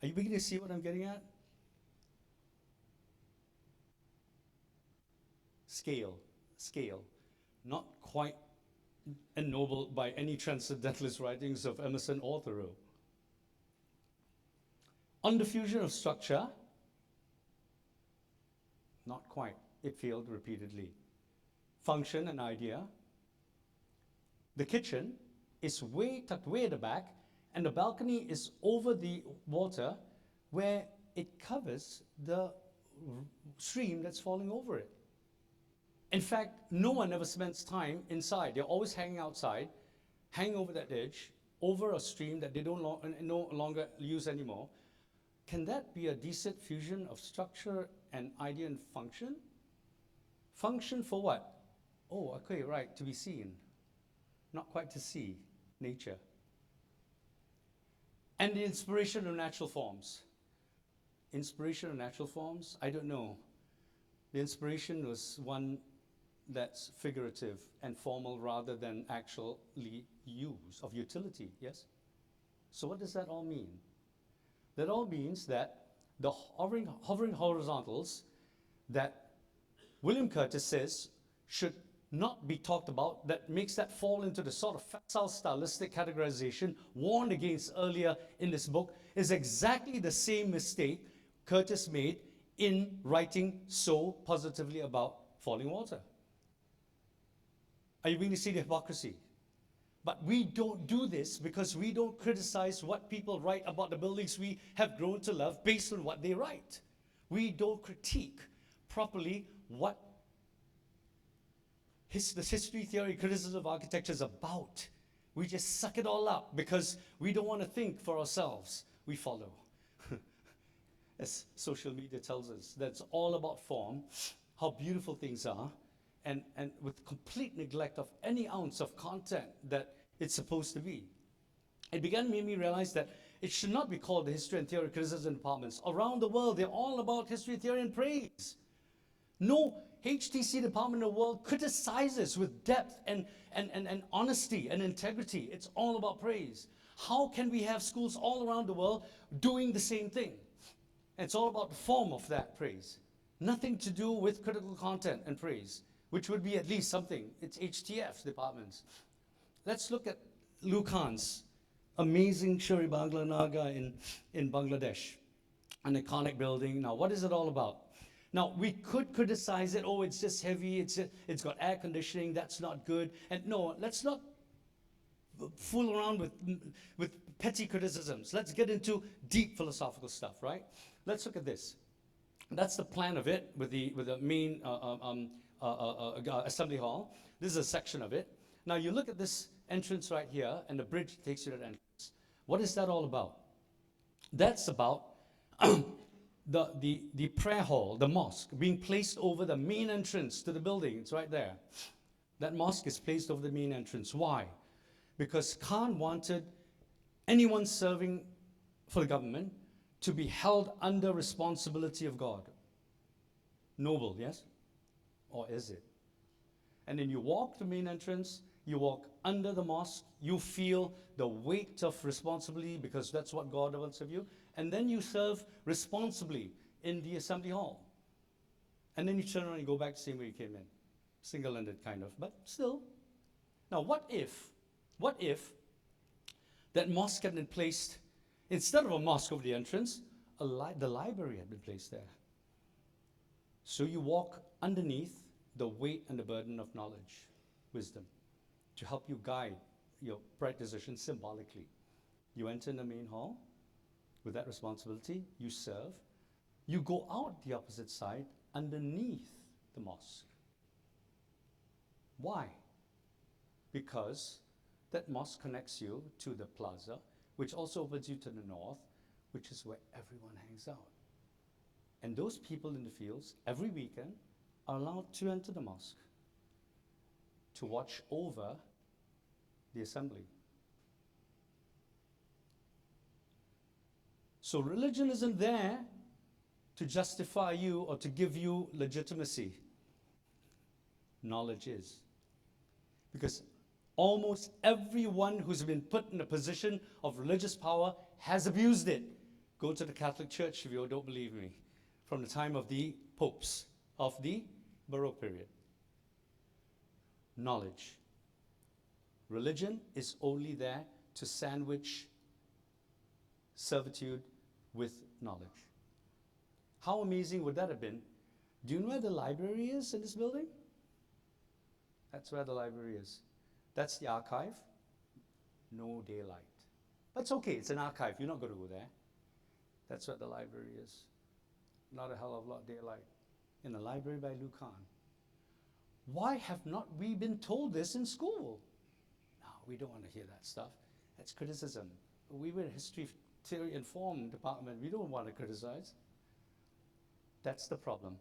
Are you beginning to see what I'm getting at? Scale. Not quite ennobled by any transcendentalist writings of Emerson or Thoreau. On the fusion of structure, not quite. It failed repeatedly. Function and idea. The kitchen is tucked way at the back, and the balcony is over the water, where it covers the stream that's falling over it. In fact, no one ever spends time inside. They're always hanging outside, hanging over that edge, over a stream that they no longer use anymore. Can that be a decent fusion of structure and idea and function? Function for what? Oh, okay, right, to be seen. Not quite to see, nature. And the inspiration of natural forms. Inspiration of natural forms? I don't know. The inspiration was one that's figurative and formal rather than actually of utility, yes? So what does that all mean? That all means that the hovering horizontals that William Curtis says should not be talked about, that makes that fall into the sort of facile stylistic categorization warned against earlier in this book, is exactly the same mistake Curtis made in writing so positively about falling water. Are you beginning to see the hypocrisy? But we don't do this because we don't criticize what people write about the buildings we have grown to love based on what they write. We don't critique properly what the history, theory, criticism of architecture is about. We just suck it all up because we don't want to think for ourselves. We follow. As social media tells us, that's all about form, how beautiful things are, and with complete neglect of any ounce of content that it's supposed to be. It began to make me realize that it should not be called the history and theory criticism departments. Around the world, they're all about history, theory, and praise. No HTC department in the world criticizes with depth and honesty and integrity. It's all about praise. How can we have schools all around the world doing the same thing? It's all about the form of that praise. Nothing to do with critical content and praise, which would be at least something. It's HTF's departments. Let's look at Lou Khan's amazing Shuri Bangla Naga in Bangladesh. an iconic building. Now, what is it all about? Now, we could criticize it. Oh, it's just heavy. It's got air conditioning. That's not good. And no, let's not fool around with petty criticisms. Let's get into deep philosophical stuff, right? Let's look at this. That's the plan of it with the main assembly hall. This is a section of it. Now you look at this entrance right here, and the bridge takes you to the entrance. What is that all about? That's about the prayer hall, the mosque, being placed over the main entrance to the building. It's right there. That mosque is placed over the main entrance. Why? Because Khan wanted anyone serving for the government to be held under responsibility of God. Noble, yes? Or is it? And then you walk the main entrance, you walk under the mosque, you feel the weight of responsibility because that's what God wants of you, and then you serve responsibly in the assembly hall. And then you turn around and go back the same way you came in. Single-ended kind of, but still. Now what if that mosque had been placed, instead of a mosque over the entrance, the library had been placed there. So you walk underneath the weight and the burden of knowledge, wisdom, to help you guide your right decisions symbolically. You enter in the main hall with that responsibility, you serve, you go out the opposite side underneath the mosque. Why? Because that mosque connects you to the plaza, which also opens you to the north, which is where everyone hangs out. And those people in the fields, every weekend, are allowed to enter the mosque to watch over the assembly. So religion isn't there to justify you or to give you legitimacy. Knowledge is. Because almost everyone who's been put in a position of religious power has abused it. Go to the Catholic Church if you don't believe me. From the time of the popes of the Baroque period. Knowledge. Religion is only there to sandwich servitude with knowledge. How amazing would that have been? Do you know where the library is in this building? That's where the library is. That's the archive. No daylight. But it's okay, it's an archive. You're not going to go there. That's what the library is. Not a hell of a lot of daylight. In the library by Lucan. Why have not we been told this in school? No, we don't want to hear that stuff. That's criticism. We were a history theory informed department. We don't want to criticize. That's the problem.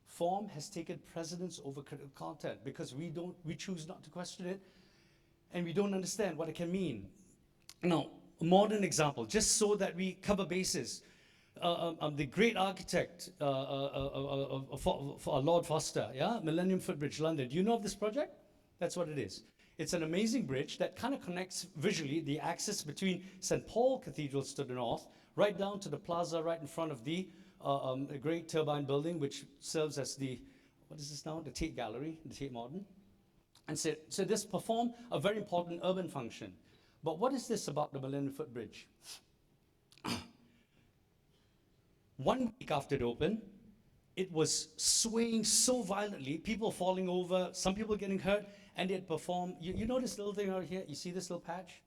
Form has taken precedence over critical content because we choose not to question it, and we don't understand what it can mean. Now, a modern example, just so that we cover bases. The great architect for Lord Foster, yeah, Millennium Footbridge, London. Do you know of this project? That's what it is. It's an amazing bridge that kind of connects visually the axis between St. Paul Cathedrals to the north, right down to the plaza right in front of the great turbine building, which serves as the, what is this now? The Tate Gallery, the Tate Modern. And so this performed a very important urban function. But what is this about the Millennium Footbridge? 1 week after it opened, it was swaying so violently, people falling over, some people getting hurt, and it performed. You know this little thing out here? You see this little patch?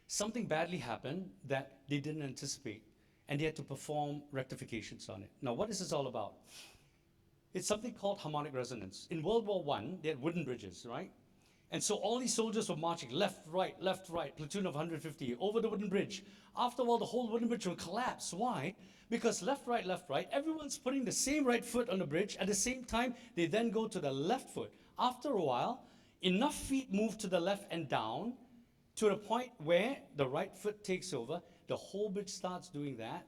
Something badly happened that they didn't anticipate, and they had to perform rectifications on it. Now, what is this all about? It's something called harmonic resonance. In World War I, they had wooden bridges, right? And so all these soldiers were marching left, right, platoon of 150 over the wooden bridge. After a while, the whole wooden bridge will collapse. Why? Because left, right, everyone's putting the same right foot on the bridge. At the same time, they then go to the left foot. After a while, enough feet move to the left and down to the point where the right foot takes over. The whole bridge starts doing that,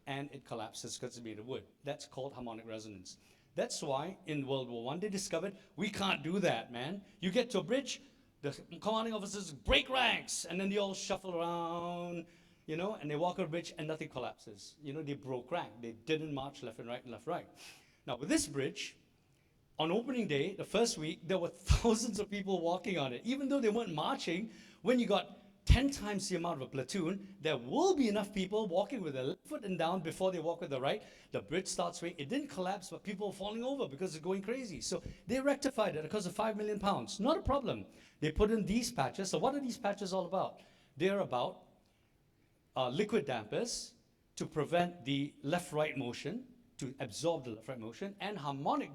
and it collapses because it's made of wood. That's called harmonic resonance. That's why in World War I they discovered we can't do that, man. You get to a bridge, the commanding officers break ranks, and then they all shuffle around, you know, and they walk on a bridge and nothing collapses. You know, they broke rank. They didn't march left and right and left, right. Now with this bridge, on opening day, the first week, there were thousands of people walking on it. Even though they weren't marching, when you got 10 times the amount of a platoon, there will be enough people walking with their left foot and down before they walk with the right. The bridge starts swaying. It didn't collapse, but people were falling over because it's going crazy. So they rectified it because of £5 million. Not a problem. They put in these patches. So what are these patches all about? They're about liquid dampers to prevent the left-right motion, to absorb the left-right motion, and harmonic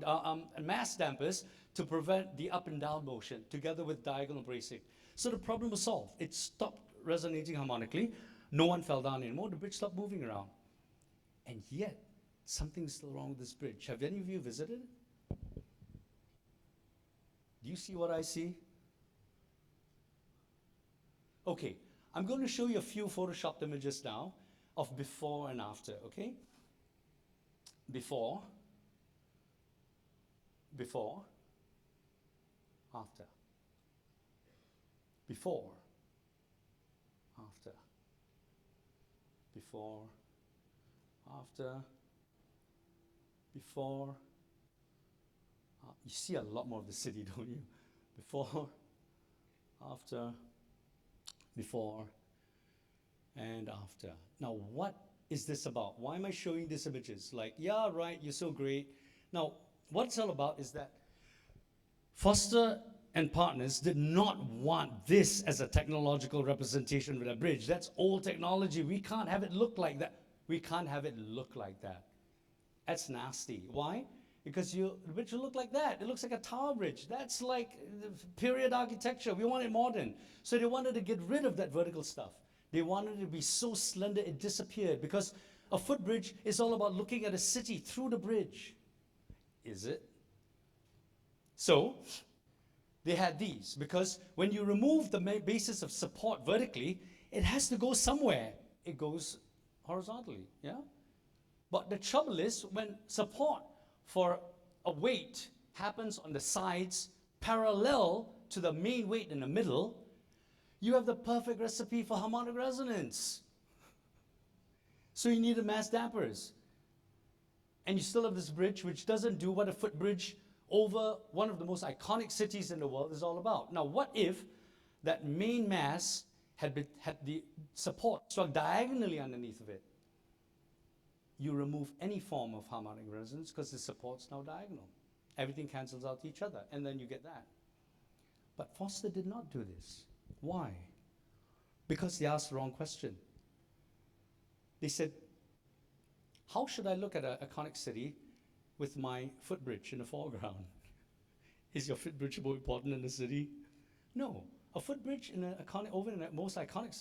mass dampers to prevent the up and down motion, together with diagonal bracing. So the problem was solved. It stopped resonating harmonically. No one fell down anymore. The bridge stopped moving around. And yet, something's still wrong with this bridge. Have any of you visited it? Do you see what I see? Okay, I'm going to show you a few photoshopped images now of before and after, okay? Before, after. Before, after. Before, after. Before. You see a lot more of the city, don't you? Before, after, before, and after. Now, what is this about? Why am I showing these images? Like, yeah, right, you're so great. Now, what it's all about is that Foster and partners did not want this as a technological representation of a bridge. That's old technology. We can't have it look like that. We can't have it look like that. That's nasty. Why? Because the bridge will look like that. It looks like a tower bridge. That's like period architecture. We want it modern. So they wanted to get rid of that vertical stuff. They wanted it to be so slender it disappeared, because a footbridge is all about looking at a city through the bridge. Is it? So they had these, because when you remove the basis of support vertically, it has to go somewhere. It goes horizontally, yeah? But the trouble is, when support for a weight happens on the sides parallel to the main weight in the middle, you have the perfect recipe for harmonic resonance. So you need mass dampers. And you still have this bridge which doesn't do what a footbridge over one of the most iconic cities in the world is all about. Now, what if that main mass had the support struck diagonally underneath of it? You remove any form of harmonic resonance because the support's now diagonal. Everything cancels out each other, and then you get that. But Foster did not do this. Why? Because they asked the wrong question. They said, how should I look at an iconic city with my footbridge in the foreground? Is your footbridge more important than the city? No. A footbridge in over in the most iconic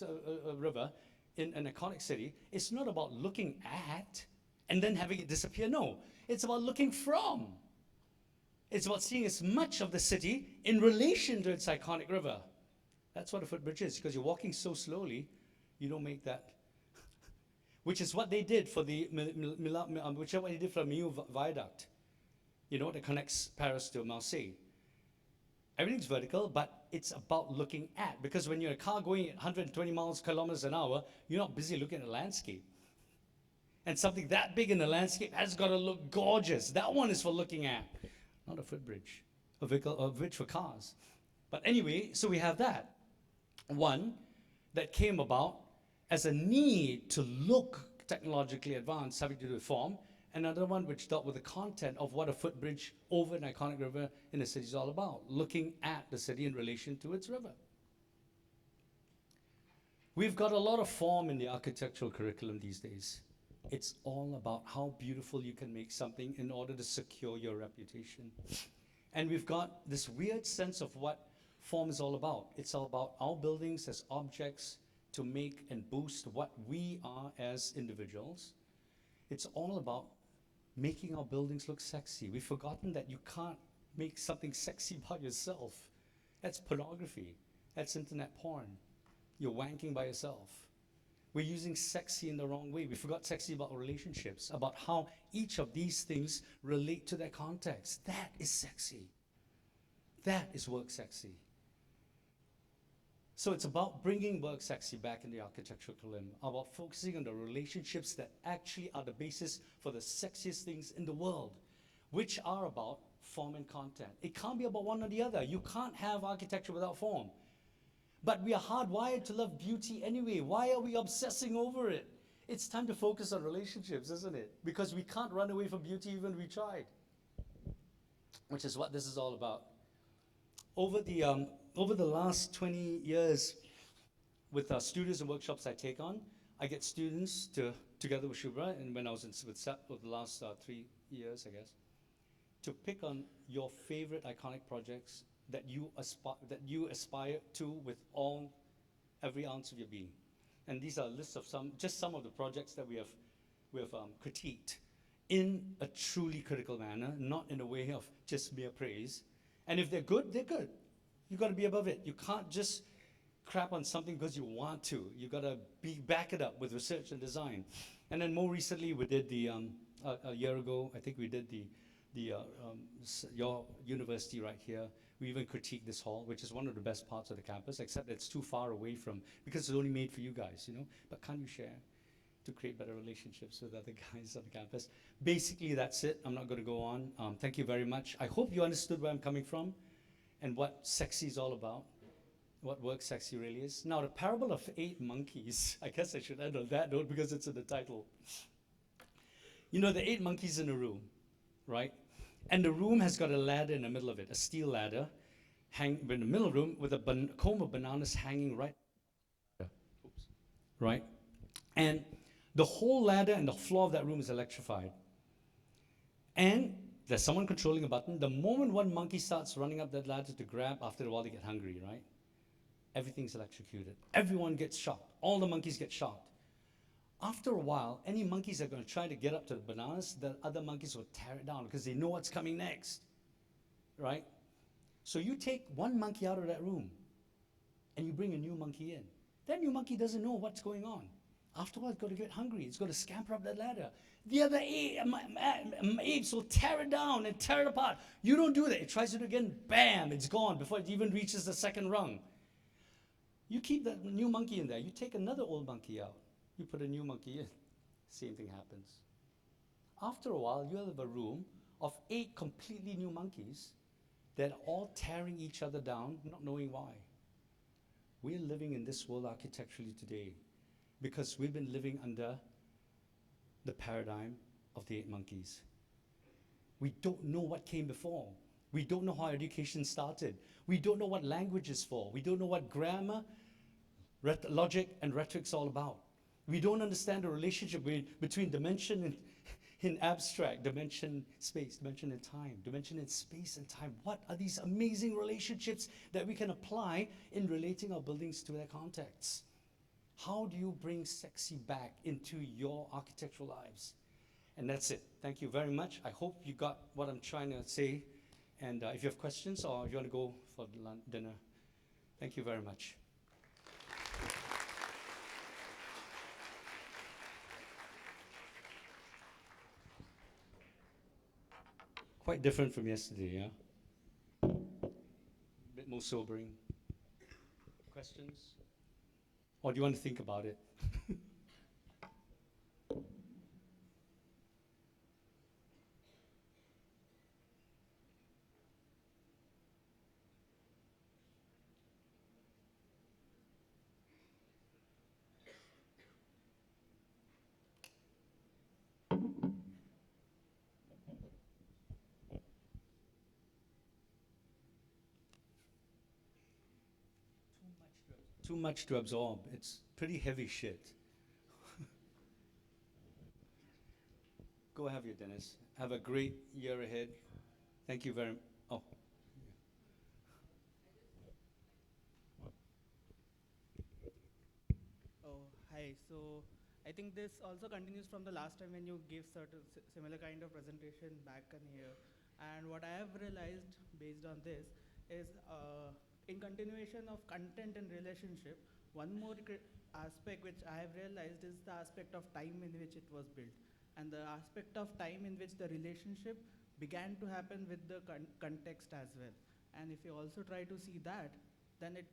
river in an iconic city, it's not about looking at and then having it disappear. No. It's about looking from. It's about seeing as much of the city in relation to its iconic river. That's what a footbridge is, because you're walking so slowly, you don't make that. Which is what they did for the Millau Viaduct, you know, that connects Paris to Marseille. Everything's vertical, but it's about looking at, because when you're in a car going at 120 kilometers an hour, you're not busy looking at the landscape. And something that big in the landscape has got to look gorgeous. That one is for looking at, not a footbridge, a bridge for cars. But anyway, so we have that. One that came about as a need to look technologically advanced, having to do with form. Another one which dealt with the content of what a footbridge over an iconic river in a city is all about, looking at the city in relation to its river. We've got a lot of form in the architectural curriculum these days. It's all about how beautiful you can make something in order to secure your reputation. And we've got this weird sense of what form is all about. It's all about our buildings as objects to make and boost what we are as individuals. It's all about making our buildings look sexy. We've forgotten that you can't make something sexy by yourself. That's pornography. That's internet porn. You're wanking by yourself. We're using sexy in the wrong way. We forgot sexy about relationships, about how each of these things relate to their context. That is sexy. That is Worksexy. So it's about bringing Worksexy back in the architectural curriculum, about focusing on the relationships that actually are the basis for the sexiest things in the world, which are about form and content. It can't be about one or the other. You can't have architecture without form. But we are hardwired to love beauty anyway. Why are we obsessing over it? It's time to focus on relationships, isn't it? Because we can't run away from beauty even if we tried. Which is what this is all about. Over the last 20 years, with studios and workshops I take on, I get students to, together with Shubhra, and when I was with SEP for the last 3 years, I guess, to pick on your favorite iconic projects that you aspire to with every ounce of your being. And these are lists of some of the projects that we have critiqued in a truly critical manner, not in a way of just mere praise. And if they're good, they're good. You got to be above it. You can't just crap on something because you want to. You got to back it up with research and design. And then more recently, we did a year ago, I think we did your university right here. We even critiqued this hall, which is one of the best parts of the campus, except it's too far away from, because it's only made for you guys, you know. But can't you share to create better relationships with other guys on the campus? Basically, that's it. I'm not going to go on. Thank you very much. I hope you understood where I'm coming from and what sexy is all about, what Worksexy really is. Now, the parable of 8 monkeys, I guess I should end on that note because it's in the title. You know, the 8 monkeys in a room, right? And the room has got a ladder in the middle of it, a steel ladder, in the middle of the room with a comb of bananas hanging right, right? And the whole ladder and the floor of that room is electrified. And there's someone controlling a button. The moment one monkey starts running up that ladder to grab, after a while they get hungry, right? Everything's electrocuted. Everyone gets shocked. All the monkeys get shocked. After a while, any monkeys that are going to try to get up to the bananas, the other monkeys will tear it down because they know what's coming next, right? So you take one monkey out of that room and you bring a new monkey in. That new monkey doesn't know what's going on. After a while, it's going to get hungry. It's going to scamper up that ladder. The other apes will tear it down and tear it apart. You don't do that. It tries it again, bam, it's gone before it even reaches the second rung. You keep that new monkey in there. You take another old monkey out. You put a new monkey in, same thing happens. After a while, you have a room of 8 completely new monkeys that are all tearing each other down, not knowing why. We're living in this world architecturally today because we've been living under the paradigm of the 8 monkeys. We don't know what came before. We don't know how education started. We don't know what language is for. We don't know what grammar, logic, and rhetoric is all about. We don't understand the relationship between dimension in abstract, dimension, space, dimension in time, dimension in space and time. What are these amazing relationships that we can apply in relating our buildings to their contexts? How do you bring sexy back into your architectural lives? And that's it. Thank you very much. I hope you got what I'm trying to say. And if you have questions or if you want to go for dinner, thank you very much. Quite different from yesterday, yeah? A bit more sobering. Questions? Or do you want to think about it? Too much to absorb. It's pretty heavy shit. Go have your dinners. Have a great year ahead. Thank you very much. Oh. Oh, hi. So I think this also continues from the last time when you gave certain similar kind of presentation back in here. And what I have realized based on this is in continuation of content and relationship, one more aspect which I have realized is the aspect of time in which it was built and the aspect of time in which the relationship began to happen with the context as well. And if you also try to see that, then it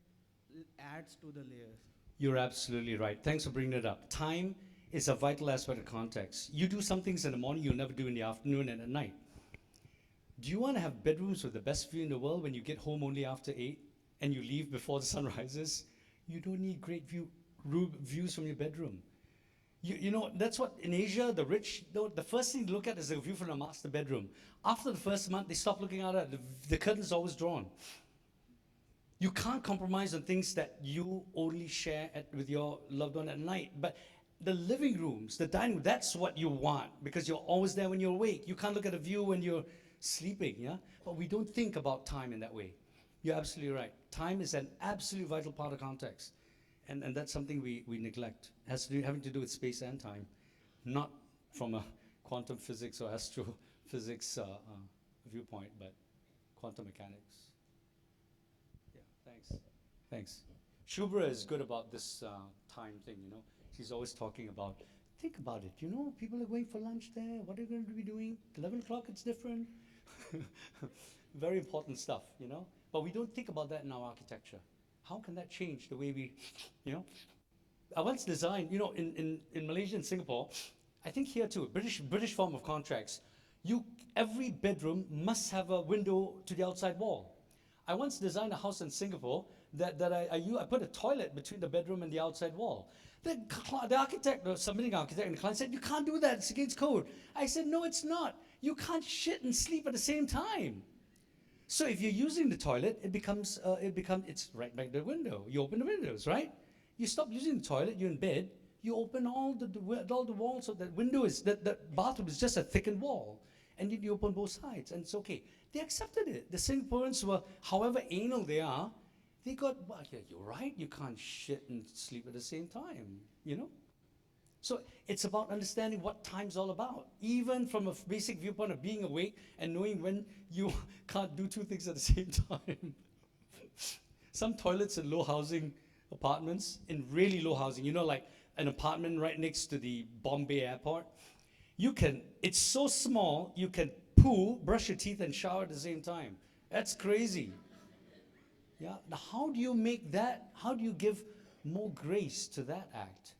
adds to the layers. You're absolutely right. Thanks for bringing it up. Time is a vital aspect of context. You do some things in the morning you'll never do in the afternoon and at night. Do you want to have bedrooms with the best view in the world when you get home only after 8 and you leave before the sun rises? You don't need great views from your bedroom. You know, that's what in Asia, the rich, the first thing to look at is the view from the master bedroom. After the first month, they stop looking out at it. The curtain's always drawn. You can't compromise on things that you only share with your loved one at night. But the living rooms, the dining room, that's what you want because you're always there when you're awake. You can't look at a view when you're sleeping, yeah? But we don't think about time in that way. You're absolutely right. Time is an absolute vital part of context. And that's something we neglect. It has to do, having to do with space and time, not from a quantum physics or astrophysics viewpoint, but quantum mechanics. Yeah, thanks. Thanks. Shubra is good about this time thing, you know. She's always talking about, think about it, you know, people are going for lunch there. What are you going to be doing? 11 o'clock, it's different. Very important stuff, you know. But we don't think about that in our architecture. How can that change the way we, you know? I once designed, you know, in Malaysia and Singapore, I think here too, British form of contracts, every bedroom must have a window to the outside wall. I once designed a house in Singapore that I put a toilet between the bedroom and the outside wall. The architect, the submitting architect, and the client said, you can't do that, it's against code. I said, no, it's not. You can't shit and sleep at the same time. So if you're using the toilet, it's right by the window. You open the windows, right? You stop using the toilet, you're in bed, you open all the walls, so that window is, that bathroom is just a thickened wall. And you open both sides, and it's okay. They accepted it. The Singaporeans were, however anal they are, they got, well, yeah, you're right, you can't shit and sleep at the same time, you know? So it's about understanding what time's all about, even from a basic viewpoint of being awake and knowing when you can't do two things at the same time. Some toilets in low housing apartments, in really low housing, you know, like an apartment right next to the Bombay airport, it's so small, you can poo, brush your teeth, and shower at the same time. That's crazy. Yeah. Now, how do you give more grace to that act?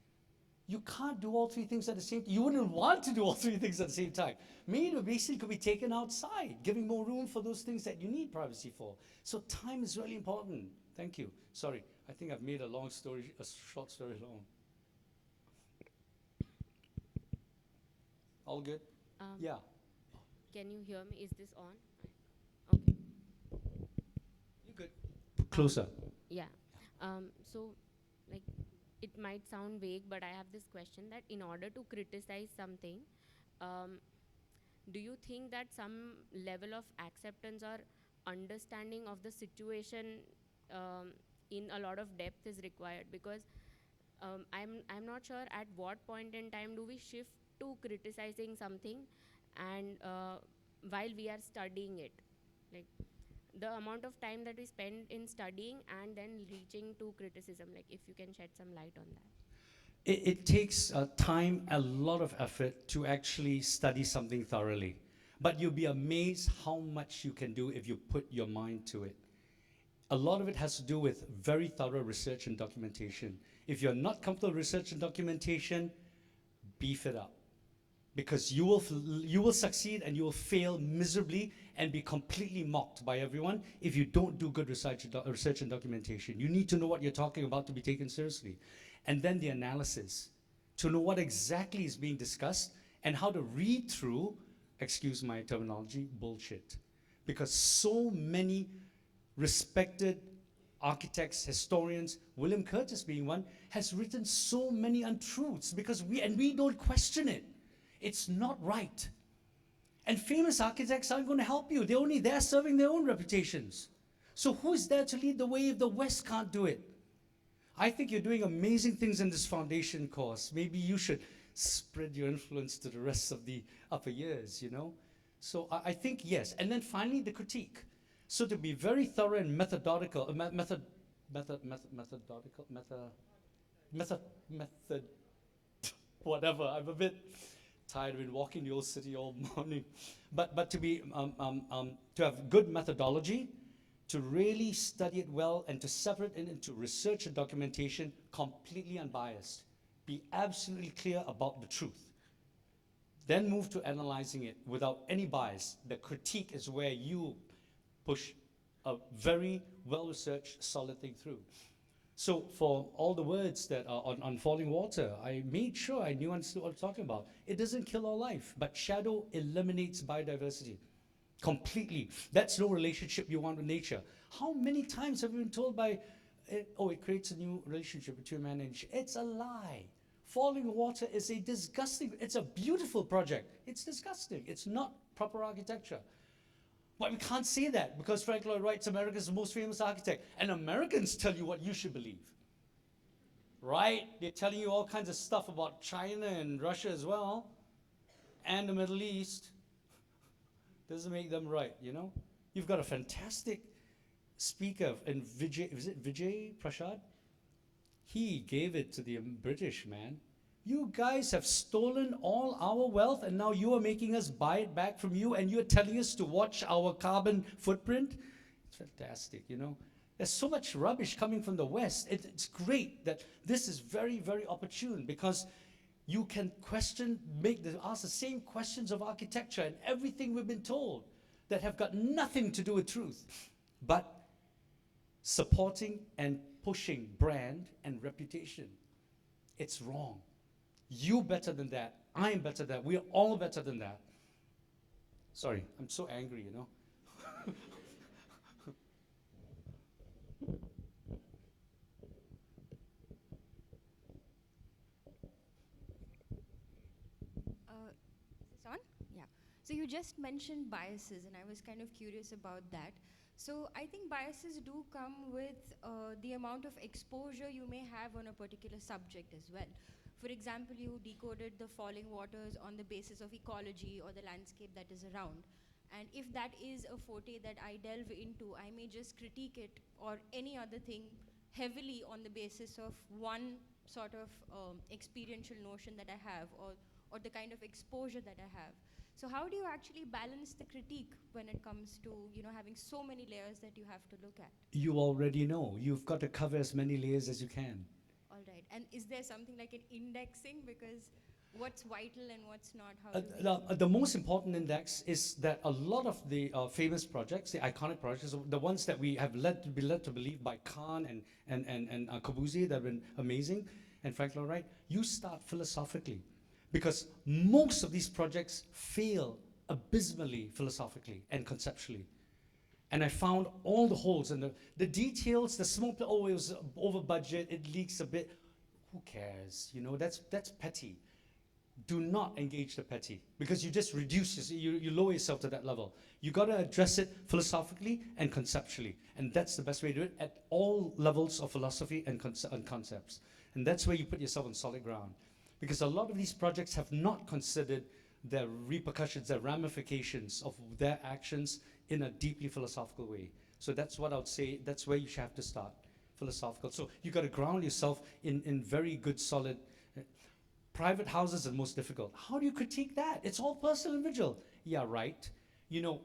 You can't do all three things at the same time. You wouldn't want to do all three things at the same time. Maybe the basic could be taken outside, giving more room for those things that you need privacy for. So time is really important. Thank you. Sorry, I think I've made a short story long. All good? Yeah. Can you hear me? Is this on? Okay. You good? Closer. Yeah. So, like, it might sound vague, but I have this question that in order to criticize something, do you think that some level of acceptance or understanding of the situation in a lot of depth is required? Because I'm not sure at what point in time do we shift to criticizing something, and while we are studying it, like the amount of time that we spend in studying and then reaching to criticism, like if you can shed some light on that. It takes time, a lot of effort to actually study something thoroughly. But you'll be amazed how much you can do if you put your mind to it. A lot of it has to do with very thorough research and documentation. If you're not comfortable with research and documentation, beef it up. Because you will succeed and you will fail miserably and be completely mocked by everyone if you don't do good research and documentation. You need to know what you're talking about to be taken seriously. And then the analysis, to know what exactly is being discussed and how to read through, excuse my terminology, bullshit. Because so many respected architects, historians, William Curtis being one, has written so many untruths because we don't question it. It's not right. And famous architects aren't going to help you. They're only there serving their own reputations. So who's there to lead the way if the West can't do it? I think you're doing amazing things in this foundation course. Maybe you should spread your influence to the rest of the upper years, you know? So I think yes. And then finally, the critique. So to be very thorough and methodological, whatever, I'm a bit tired. I've been walking the old city all morning. But to have good methodology, to really study it well and to separate it into research and documentation, completely unbiased. Be absolutely clear about the truth. Then move to analyzing it without any bias. The critique is where you push a very well-researched, solid thing through. So for all the words that are on falling water, I made sure I knew and understood what I'm talking about. It doesn't kill our life, but shadow eliminates biodiversity completely. That's no relationship you want with nature. How many times have we been told by, it creates a new relationship between man and nature? It's a lie. Falling water is a disgusting, it's a beautiful project. It's disgusting. It's not proper architecture. But we can't say that because Frank Lloyd Wright's America's most famous architect. And Americans tell you what you should believe. Right? They're telling you all kinds of stuff about China and Russia as well. And the Middle East. Doesn't make them right, you know? You've got a fantastic speaker in Vijay, is it Vijay Prashad? He gave it to the British, man. You guys have stolen all our wealth and now you are making us buy it back from you and you're telling us to watch our carbon footprint? It's fantastic, you know? There's so much rubbish coming from the West. It's great that this is very, very opportune because you can question, ask the same questions of architecture and everything we've been told that have got nothing to do with truth, but supporting and pushing brand and reputation. It's wrong. You better than that. I'm better than that. We're all better than that. Sorry, I'm so angry, you know. Is this on? Yeah. So you just mentioned biases, and I was kind of curious about that. So I think biases do come with the amount of exposure you may have on a particular subject as well. For example, you decoded the falling waters on the basis of ecology or the landscape that is around. And if that is a forte that I delve into, I may just critique it or any other thing heavily on the basis of one sort of experiential notion that I have, or the kind of exposure that I have. So how do you actually balance the critique when it comes to, having so many layers that you have to look at? You already know. You've got to cover as many layers as you can. All right. And is there something like an indexing? Because what's vital and what's not? How do we The most important index is that a lot of the famous projects, the iconic projects, the ones that we have led to believe by Khan and Corbusier that have been amazing, and Frank Lloyd Wright, you start philosophically. Because most of these projects fail abysmally philosophically and conceptually. And I found all the holes and the details, the small, it was over budget, it leaks a bit. Who cares? You know, that's petty. Do not engage the petty because you just reduce, you lower yourself to that level. You got to address it philosophically and conceptually. And that's the best way to do it at all levels of philosophy and concepts. And that's where you put yourself on solid ground. Because a lot of these projects have not considered the repercussions, the ramifications of their actions in a deeply philosophical way. So that's what I would say, that's where you should have to start, philosophical. So you got to ground yourself in very good, solid, private houses are the most difficult. How do you critique that? It's all personal, individual. Yeah, right. You know,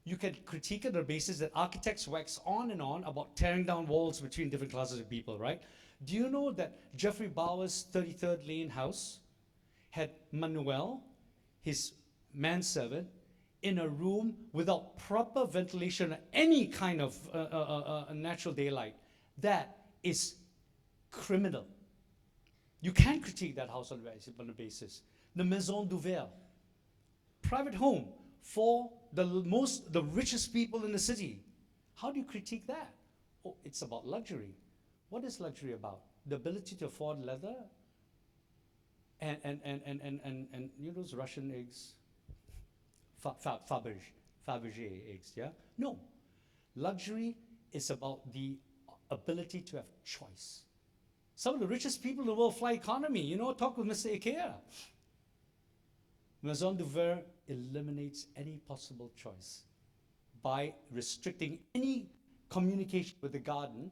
you can critique it on the basis that architects wax on and on about tearing down walls between different classes of people, right? Do you know that Jeffrey Bauer's 33rd Lane house had Manuel, his manservant, in a room without proper ventilation or any kind of natural daylight? That is criminal. You can't critique that house on the basis. The Maison d'Ouvert, private home for the richest people in the city. How do you critique that? Oh, it's about luxury. What is luxury about? The ability to afford leather and you know those Russian eggs? Fabergé eggs, yeah? No. Luxury is about the ability to have choice. Some of the richest people in the world fly economy. You know, talk with Mr. Ikea. Maison d'Ouvert eliminates any possible choice by restricting any communication with the garden.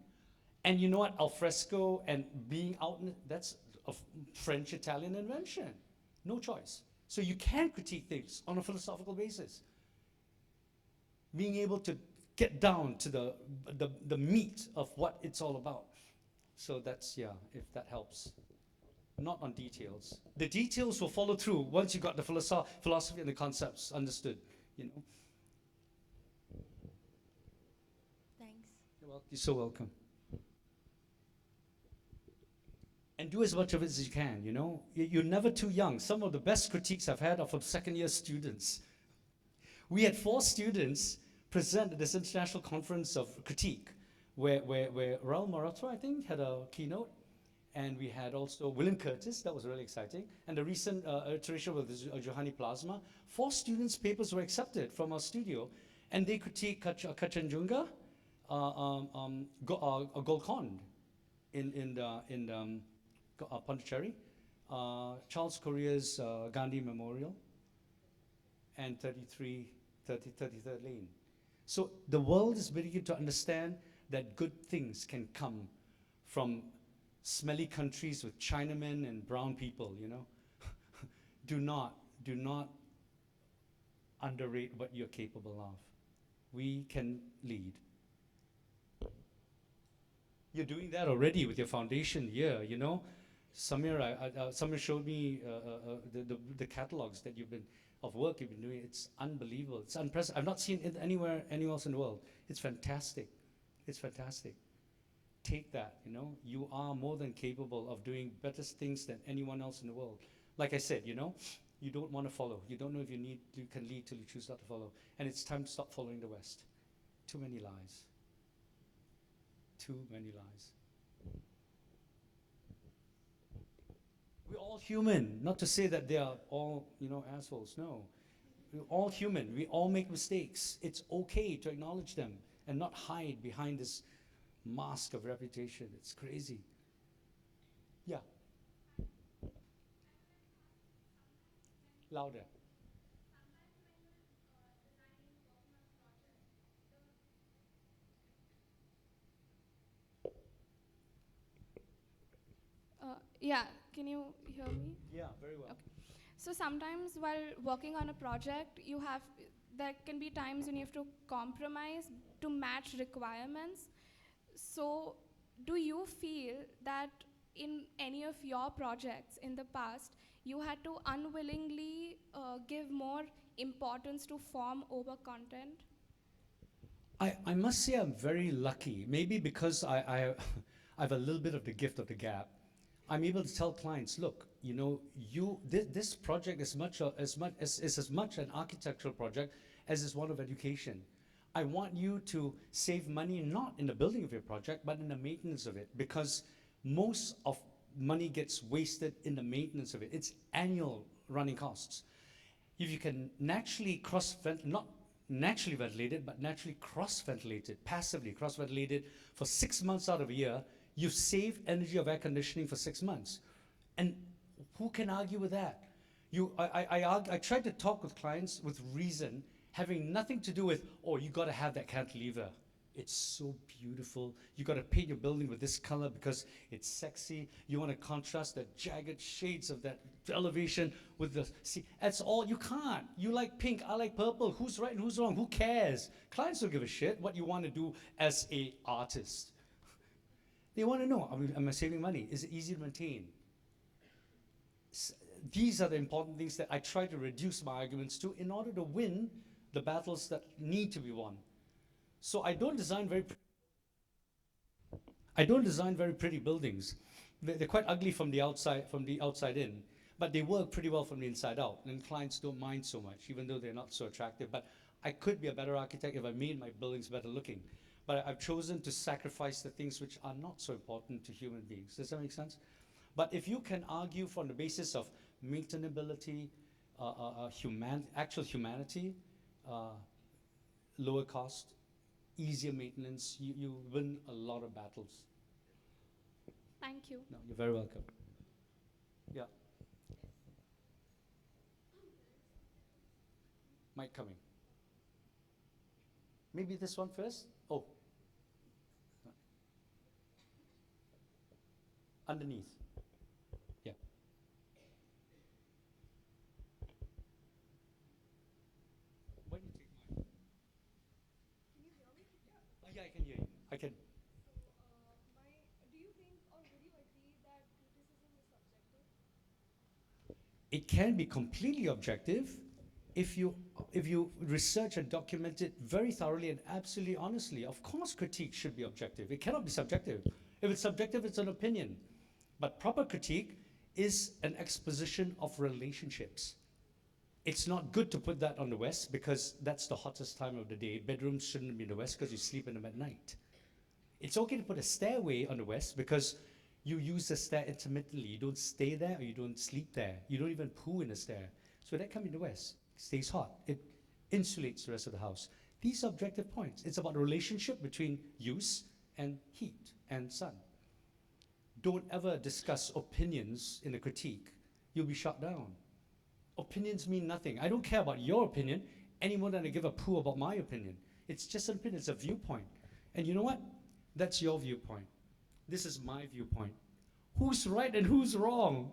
And you know what? Alfresco and being out, that's a French-Italian invention. No choice. So you can critique things on a philosophical basis. Being able to get down to the meat of what it's all about. So that's, yeah, if that helps. Not on details. The details will follow through once you got the philosophy and the concepts understood, you know. Thanks. You're so welcome. and do as much of it as you can, you know? You're never too young. Some of the best critiques I've had are from second-year students. We had 4 students present at this international conference of critique, where Raul Morato, I think, had a keynote, and we had also William Curtis. That was really exciting. And the recent iteration with Johani Plasma, 4 students' papers were accepted from our studio, and they critiqued Kachanjunga, Golconda in Pondicherry, Charles Correa's Gandhi Memorial, and 33rd Lane. So the world is beginning to understand that good things can come from smelly countries with Chinamen and brown people, you know. do not underrate what you're capable of. We can lead. You're doing that already with your foundation year, you know. Samir, Samir showed me the catalogs that of work you've been doing. It's unbelievable. It's unprecedented. I've not seen it anywhere else in the world. It's fantastic. It's fantastic. Take that, you know. You are more than capable of doing better things than anyone else in the world. Like I said, you know, you don't want to follow. You don't know if you can lead till you choose not to follow. And it's time to stop following the West. Too many lies. Too many lies. We're all human. Not to say that they are all, you know, assholes. No. We're all human. We all make mistakes. It's okay to acknowledge them and not hide behind this mask of reputation. It's crazy. Yeah. Louder. Yeah, can you hear me? Yeah, very well. Okay. So sometimes while working on a project, there can be times when you have to compromise to match requirements. So do you feel that in any of your projects in the past, you had to unwillingly give more importance to form over content? I must say I'm very lucky. Maybe because I have a little bit of the gift of the gap. I'm able to tell clients, look, you know, this project is as much an architectural project as is one of education. I want you to save money not in the building of your project, but in the maintenance of it, because most of money gets wasted in the maintenance of it. It's annual running costs. If you can naturally not naturally ventilated, but naturally cross-ventilated, passively cross-ventilated for 6 months out of a year, you've saved energy of air conditioning for 6 months. And who can argue with that? I try to talk with clients with reason, having nothing to do with, oh, you got to have that cantilever. It's so beautiful. You got to paint your building with this color because it's sexy. You want to contrast the jagged shades of that elevation with the, see, that's all. You can't. You like pink, I like purple. Who's right and who's wrong? Who cares? Clients don't give a shit what you want to do as an artist. They want to know, am I saving money? Is it easy to maintain? These are the important things that I try to reduce my arguments to in order to win the battles that need to be won. So I don't design very pretty buildings. They're quite ugly from the outside in, but they work pretty well from the inside out, and clients don't mind so much, even though they're not so attractive. But I could be a better architect if I made my buildings better looking. But I've chosen to sacrifice the things which are not so important to human beings. Does that make sense? But if you can argue from the basis of maintainability, actual humanity, lower cost, easier maintenance, you win a lot of battles. Thank you. No, you're very welcome. Yeah. Mic coming. Maybe this one first? Oh. Underneath. Yeah. Why don't you take mine? Can you hear me? Oh, yeah, I can hear you. I can. Do you think or would you agree that criticism is subjective? It can be completely objective if you research and document it very thoroughly and absolutely honestly. Of course critique should be objective. It cannot be subjective. If it's subjective, it's an opinion. But proper critique is an exposition of relationships. It's not good to put that on the West because that's the hottest time of the day. Bedrooms shouldn't be in the West because you sleep in them at night. It's okay to put a stairway on the West because you use the stair intermittently. You don't stay there or you don't sleep there. You don't even poo in the stair. So that can be in the West. It stays hot. It insulates the rest of the house. These are objective points. It's about the relationship between use and heat and sun. Don't ever discuss opinions in a critique. You'll be shut down. Opinions mean nothing. I don't care about your opinion any more than I give a poo about my opinion. It's just an opinion. It's a viewpoint. And you know what? That's your viewpoint. This is my viewpoint. Who's right and who's wrong?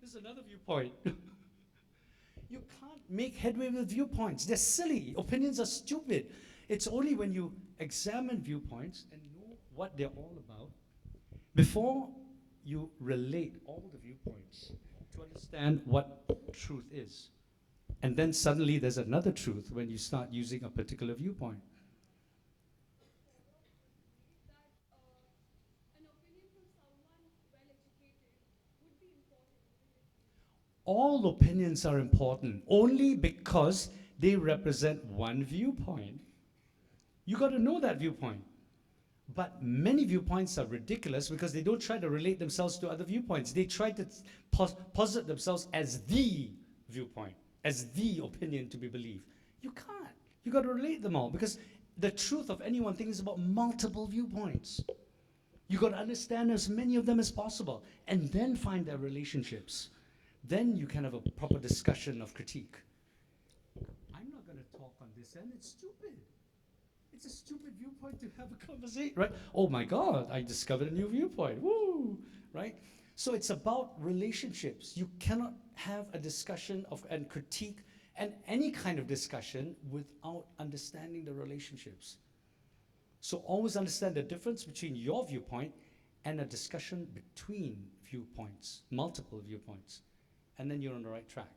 This is another viewpoint. You can't make headway with viewpoints. They're silly. Opinions are stupid. It's only when you examine viewpoints and know what they're all about before you relate all the viewpoints to understand what truth is. And then suddenly there's another truth when you start using a particular viewpoint. All opinions are important only because they represent one viewpoint. You got to know that viewpoint. But many viewpoints are ridiculous because they don't try to relate themselves to other viewpoints. They try to posit themselves as the viewpoint, as the opinion to be believed. You can't. You got to relate them all because the truth of any one thing is about multiple viewpoints. You got to understand as many of them as possible and then find their relationships. Then you can have a proper discussion of critique. I'm not going to talk on this end. It's stupid. It's a stupid viewpoint to have a conversation, right? Oh my God, I discovered a new viewpoint. Woo, right? So it's about relationships. You cannot have a discussion of and critique and any kind of discussion without understanding the relationships. So always understand the difference between your viewpoint and a discussion between viewpoints, multiple viewpoints, and then you're on the right track.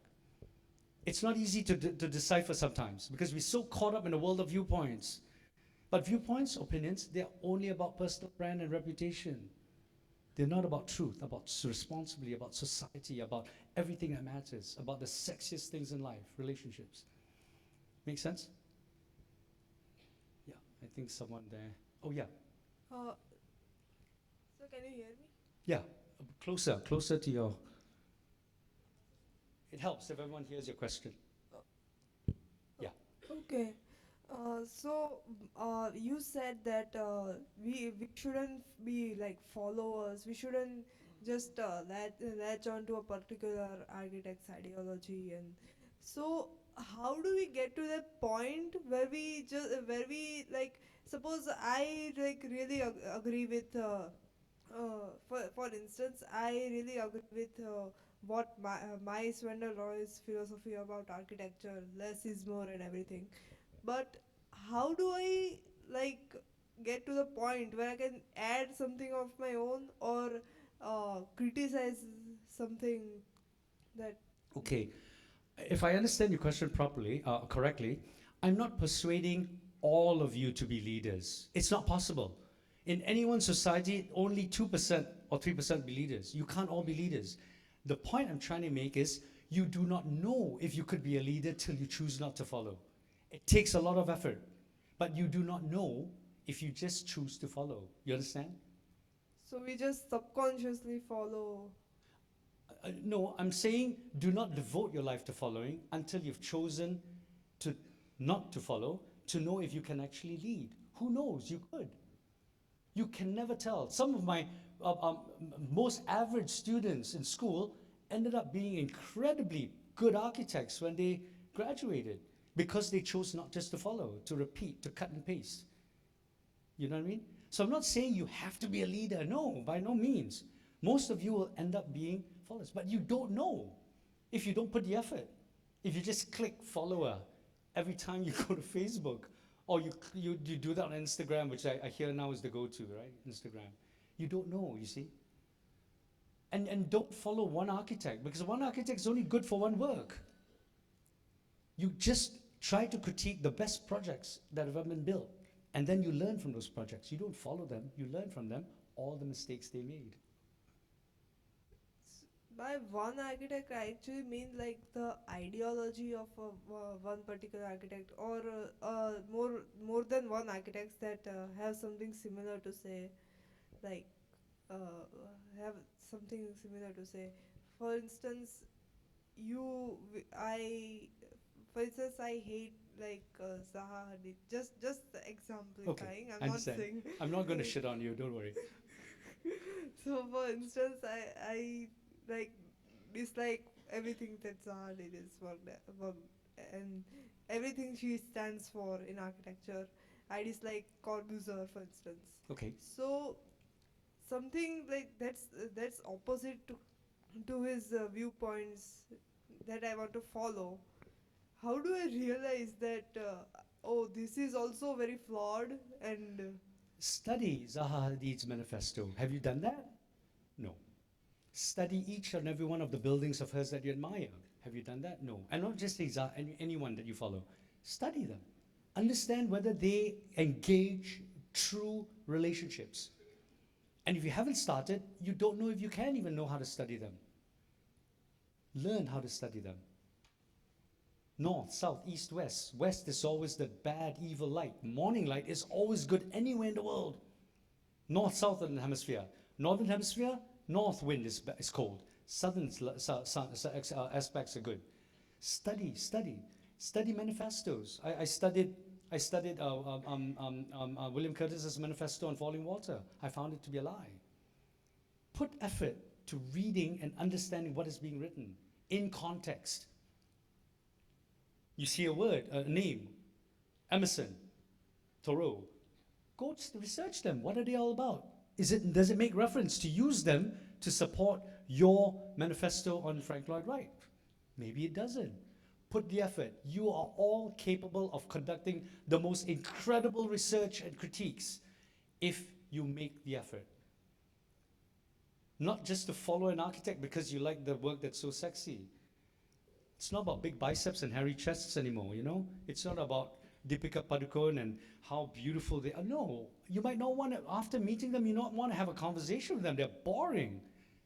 It's not easy to decipher sometimes because we're so caught up in the world of viewpoints. But viewpoints, opinions, they're only about personal brand and reputation. They're not about truth, about responsibility, about society, about everything that matters, about the sexiest things in life, relationships. Make sense? Yeah, I think someone there. Oh, yeah. So can you hear me? Yeah, closer to your. It helps if everyone hears your question. Yeah. Okay. You said that we shouldn't be like followers. We shouldn't just latch onto a particular architect's ideology. And so, how do we get to that point where we like suppose I like really agree with for instance I really agree with what my Swendel Roy's philosophy about architecture, less is more and everything. But how do I like get to the point where I can add something of my own or criticize something that Okay. If I understand your question properly, correctly, I'm not persuading all of you to be leaders. It's not possible. In any one society, only 2% or 3% be leaders. You can't all be leaders. The point I'm trying to make is you do not know if you could be a leader till you choose not to follow. It takes a lot of effort, but you do not know if you just choose to follow. You understand? so we just subconsciously follow. No, I'm saying do not devote your life to following until you've chosen to not to follow, to know if you can actually lead. Who knows? You could. You can never tell. Some of my most average students in school ended up being incredibly good architects when they graduated because they chose not just to follow, to repeat, to cut and paste. You know what I mean? So I'm not saying you have to be a leader. No, by no means. Most of you will end up being followers, but you don't know if you don't put the effort. If you just click follower every time you go to Facebook, or you do that on Instagram, which I hear now is the go-to, right? Instagram. You don't know, you see? And don't follow one architect, because one architect is only good for one work. You just try to critique the best projects that have ever been built, and then you learn from those projects. You don't follow them, you learn from them, all the mistakes they made. By one architect, I actually mean like the ideology of one particular architect, or more than one architects that have something similar to say, like have something similar to say. For instance, you, w- I, for instance, I hate like Zaha Hadid. Just Okay, exemplifying. I'm I not understand. saying. I'm not going to shit on you, don't worry. So, for instance, I like dislike everything that Zaha did is worked, and everything she stands for in architecture. I dislike Corbusier, for instance. Okay. So something like that's opposite to his viewpoints that I want to follow. How do I realize that? Oh, this is also very flawed and. Study Zaha Hadid's manifesto. Have you done that? No. Study each and every one of the buildings of hers that you admire. Have you done that? No. And not just say Zaha, anyone that you follow. Study them. Understand whether they engage true relationships. And if you haven't started, you don't know if you can even know how to study them. Learn how to study them. North, south, east, west. West is always the bad, evil light. Morning light is always good anywhere in the world. North, southern hemisphere. Northern hemisphere, north wind is cold. Southern aspects are good. Study manifestos. I studied William Curtis's manifesto on falling water. I found it to be a lie. Put effort to reading and understanding what is being written in context. You see a word, a name, Emerson, Thoreau. Go research them. What are they all about? Does it make reference to use them to support your manifesto on Frank Lloyd Wright? Maybe it doesn't. Put the effort. You are all capable of conducting the most incredible research and critiques if you make the effort. Not just to follow an architect because you like the work that's so sexy. It's not about big biceps and hairy chests anymore, you know? It's not about Deepika Padukone and how beautiful they are. No, you might not want to, after meeting them, you not want to have a conversation with them. They're boring.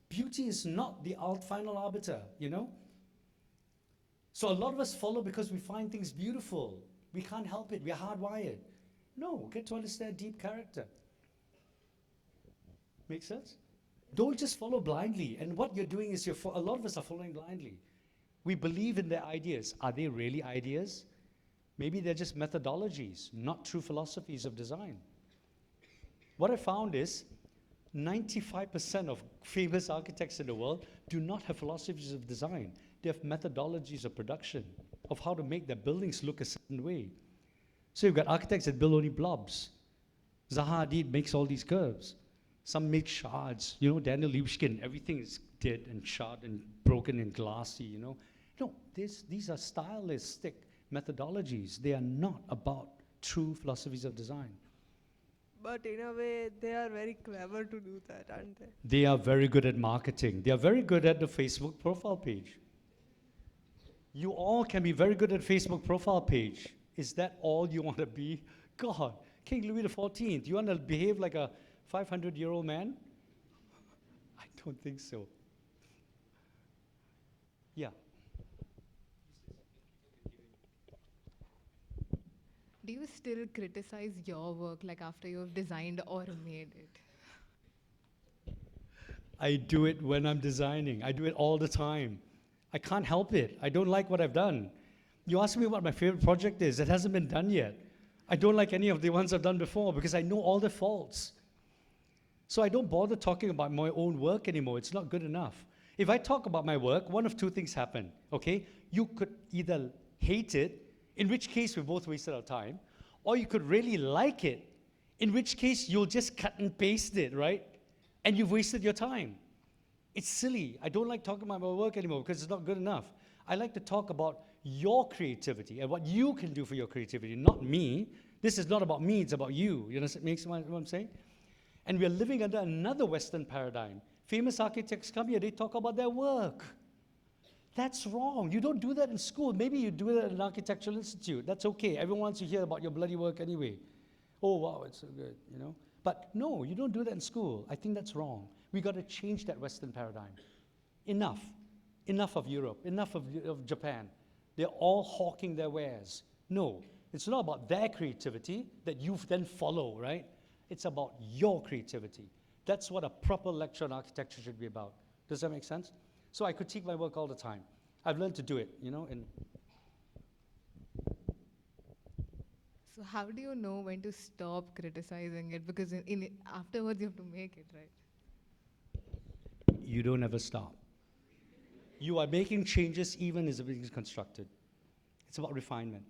Beauty is not the final arbiter, you know? So a lot of us follow because we find things beautiful. We can't help it. We're hardwired. No, get to understand deep character. Make sense? Don't just follow blindly. And what you're doing is a lot of us are following blindly. We believe in their ideas. Are they really ideas? Maybe they're just methodologies, not true philosophies of design. What I found is 95% of famous architects in the world do not have philosophies of design. They have methodologies of production, of how to make their buildings look a certain way. So you've got architects that build only blobs. Zaha Hadid makes all these curves. Some make shards. You know, Daniel Libeskind, everything is dead and shard and broken and glassy, you know. No, these are stylistic methodologies. They are not about true philosophies of design. But in a way, they are very clever to do that, aren't they? They are very good at marketing. They are very good at the Facebook profile page. You all can be very good at Facebook profile page. Is that all you want to be? God, King Louis XIV, you want to behave like a 500-year-old man? I don't think so. Yeah. Do you still criticize your work like after you've designed or made it? I do it when I'm designing. I do it all the time. I can't help it. I don't like what I've done. You ask me what my favorite project is. It hasn't been done yet. I don't like any of the ones I've done before because I know all the faults. So I don't bother talking about my own work anymore. It's not good enough. If I talk about my work, one of two things happen, okay? You could either hate it, in which case we both wasted our time, or you could really like it, in which case you'll just cut and paste it, right? And you've wasted your time. It's silly. I don't like talking about my work anymore because it's not good enough. I like to talk about your creativity and what you can do for your creativity, not me. This is not about me, it's about you. You know what I'm saying? And we're living under another Western paradigm. Famous architects come here, they talk about their work. That's wrong. You don't do that in school. Maybe you do it at an architectural institute. That's okay. Everyone wants to hear about your bloody work anyway. Oh, wow, it's so good, you know? But no, you don't do that in school. I think that's wrong. We got to change that Western paradigm. Enough. Enough of Europe, enough of Japan. They're all hawking their wares. No, it's not about their creativity that you then follow, right? It's about your creativity. That's what a proper lecture on architecture should be about. Does that make sense? So I critique my work all the time. I've learned to do it, you know, and So how do you know when to stop criticizing it? Because afterwards you have to make it, right? you don't ever stop. You are making changes even as everything's constructed. It's about refinement.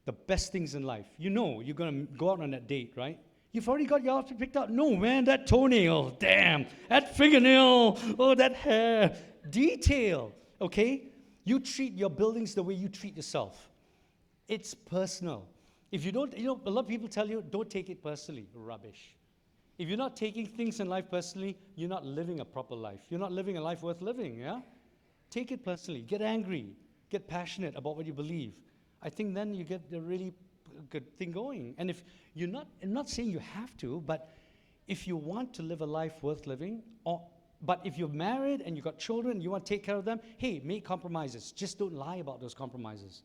The best things in life. You know you're going to go out on that date, right? You've already got your outfit picked out. No, man, that toenail, damn, that fingernail, oh, that hair. Detail, okay? You treat your buildings the way you treat yourself. It's personal. If you don't, you know, a lot of people tell you, don't take it personally. Rubbish. If you're not taking things in life personally, you're not living a proper life. You're not living a life worth living, yeah? Take it personally. Get angry. Get passionate about what you believe. I think then you get a really good thing going. And if you're not, I'm not saying you have to, but if you want to live a life worth living, but if you're married and you've got children, you want to take care of them, hey, make compromises. Just don't lie about those compromises.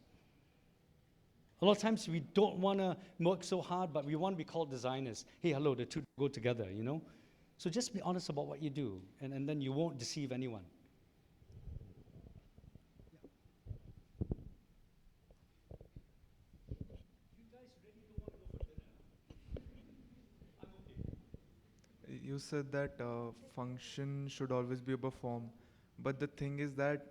A lot of times we don't want to work so hard, but we want to be called designers. Hey, hello, the two go together, you know? So just be honest about what you do, and then you won't deceive anyone. You said that function should always be above form, but the thing is that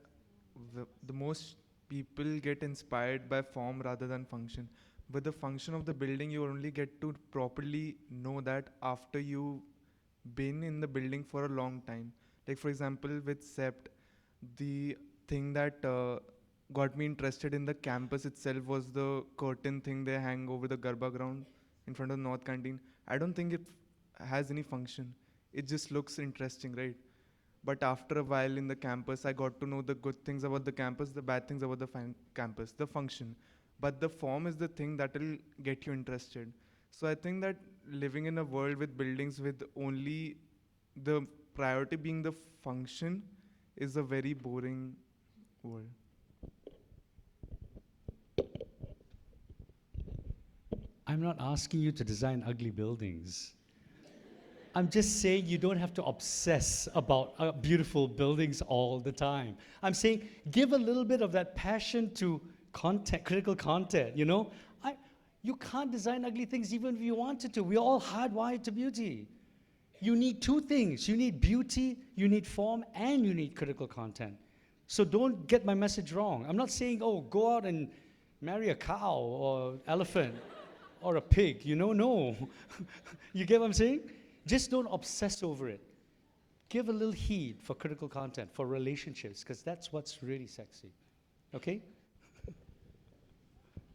the most people get inspired by form rather than function. But the function of the building, you only get to properly know that after you've been in the building for a long time. Like for example, with CEPT, the thing that got me interested in the campus itself was the curtain thing they hang over the Garba ground in front of the North Canteen. I don't think it has any function. It just looks interesting, right? But after a while in the campus, I got to know the good things about the campus, the bad things about the campus, the function. But the form is the thing that will get you interested. So I think that living in a world with buildings with only the priority being the function is a very boring world. I'm not asking you to design ugly buildings. I'm just saying you don't have to obsess about beautiful buildings all the time. I'm saying give a little bit of that passion to content, critical content, you know? You can't design ugly things even if you wanted to. We're all hardwired to beauty. You need two things. You need beauty, you need form, and you need critical content. So don't get my message wrong. I'm not saying, oh, go out and marry a cow or elephant or a pig, you know? No. You get what I'm saying? Just don't obsess over it. Give a little heed for critical content, for relationships, because that's what's really sexy. Okay?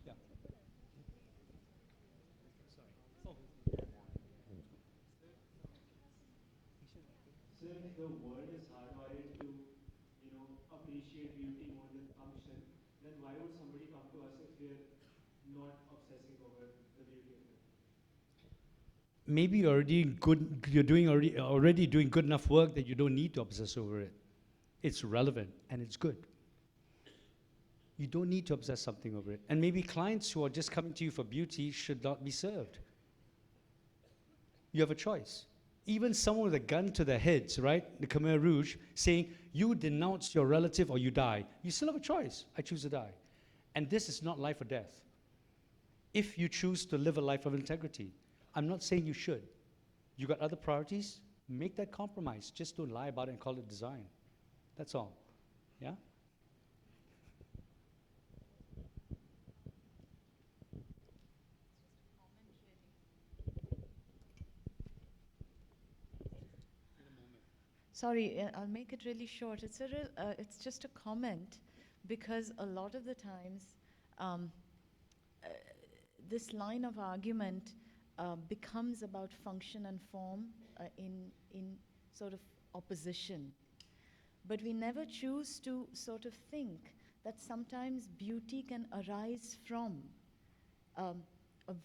Yeah. So if the world is hardwired to, you know, appreciate beauty more than function, then why would somebody come to us if we're not obsessing over the beauty of it? Maybe you're already good. You're doing already doing good enough work that you don't need to obsess over it. It's relevant and it's good. You don't need to obsess something over it. And maybe clients who are just coming to you for beauty should not be served. You have a choice. Even someone with a gun to their heads, right? The Khmer Rouge, saying, you denounce your relative or you die. You still have a choice. I choose to die. And this is not life or death. If you choose to live a life of integrity, I'm not saying you should. You got other priorities? Make that compromise. Just don't lie about it and call it design. That's all. Yeah? Sorry, I'll make it really short. It's just a comment because a lot of the times um, uh, this line of argument becomes about function and form in sort of opposition. But we never choose to sort of think that sometimes beauty can arise from a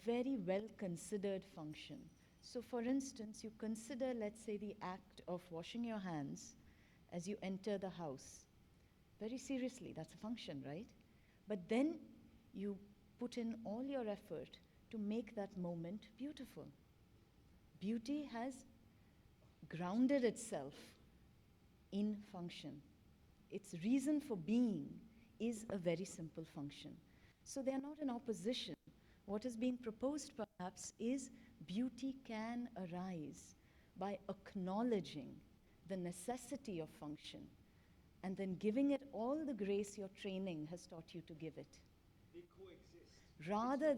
very well-considered function. So for instance, you consider, let's say, the act of washing your hands as you enter the house. Very seriously, that's a function, right? But then you put in all your effort to make that moment beautiful. Beauty has grounded itself in function. Its reason for being is a very simple function. So they're not in opposition. What is being proposed perhaps is beauty can arise by acknowledging the necessity of function and then giving it all the grace your training has taught you to give it. They coexist. Rather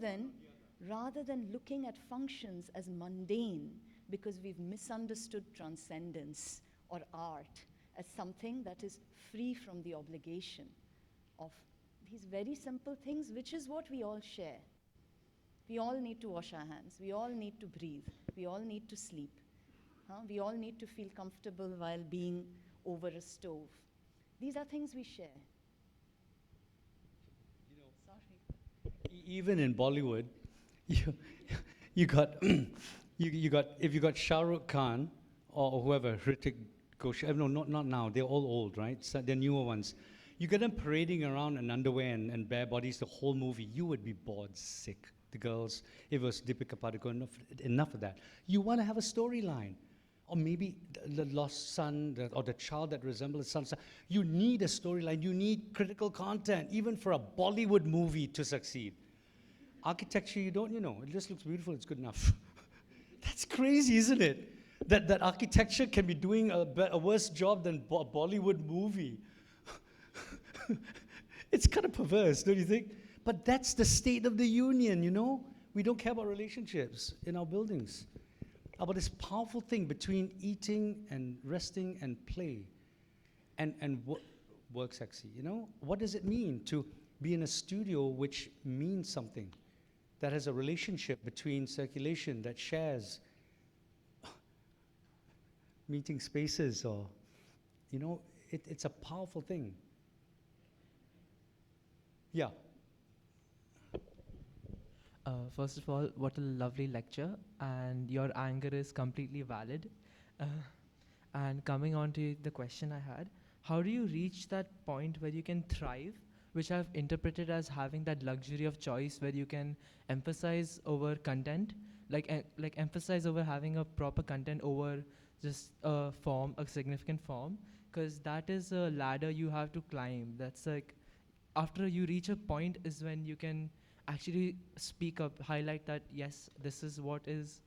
than looking at functions as mundane because we've misunderstood transcendence or art as something that is free from the obligation of these very simple things, which is what we all share. We all need to wash our hands. We all need to breathe. We all need to sleep. We all need to feel comfortable while being over a stove. These are things we share. You know, Sorry. even in Bollywood, you got if you got Shah Rukh Khan or whoever, Hrithik Ghosh, no, not now, they're all old, right? So they're newer ones. You get them parading around in underwear and bare bodies the whole movie, you would be bored sick. The girls, if it was Deepika Padukone, enough of that. You want to have a storyline. Or maybe the lost son or the child that resembles the son. You need a storyline. You need critical content, even for a Bollywood movie to succeed. Architecture, you don't, it just looks beautiful. It's good enough. That's crazy, isn't it? That architecture can be doing a worse job than a Bollywood movie. It's kind of perverse, don't you think? But that's the state of the union, We don't care about relationships in our buildings. About this powerful thing between eating and resting and play and Worksexy, What does it mean to be in a studio which means something, that has a relationship between circulation, that shares meeting spaces or, it's a powerful thing. Yeah. First of all, what a lovely lecture, and your anger is completely valid. And coming on to the question I had, how do you reach that point where you can thrive, which I've interpreted as having that luxury of choice where you can emphasize over content, like emphasize over having a proper content over just a form, a significant form, because that is a ladder you have to climb. That's like, after you reach a point is when you can actually speak up, highlight that, yes, this is what is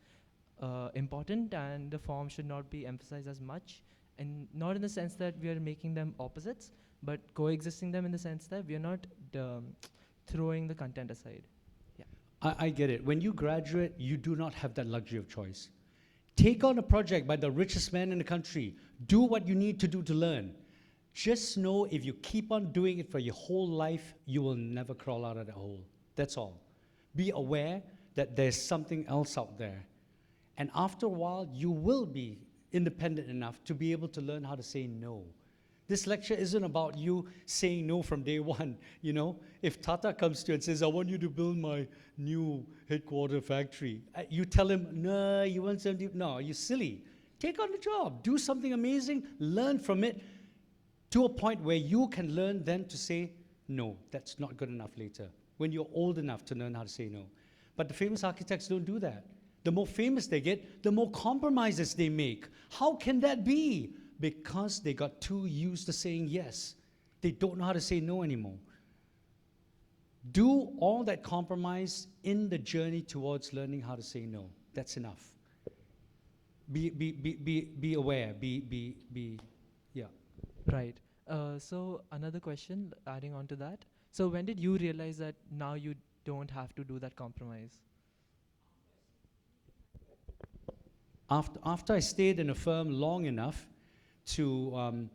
important and the form should not be emphasized as much. And not in the sense that we are making them opposites, but coexisting them in the sense that we are not throwing the content aside. Yeah. I get it. When you graduate, you do not have that luxury of choice. Take on a project by the richest man in the country. Do what you need to do to learn. Just know if you keep on doing it for your whole life, you will never crawl out of that hole. That's all. Be aware that there's something else out there. And after a while, you will be independent enough to be able to learn how to say no. This lecture isn't about you saying no from day one. If Tata comes to you and says, I want you to build my new headquarter factory, you tell him, no, you want 70, no, you're silly. Take on the job, do something amazing, learn from it to a point where you can learn then to say, no, that's not good enough later, when you're old enough to learn how to say no. But the famous architects don't do that. The more famous they get, the more compromises they make. How can that be? Because they got too used to saying yes. They don't know how to say no anymore. Do all that compromise in the journey towards learning how to say no. That's enough. Be aware. Yeah. Right. So another question, adding on to that. So when did you realize that now you don't have to do that compromise? After I stayed in a firm long enough to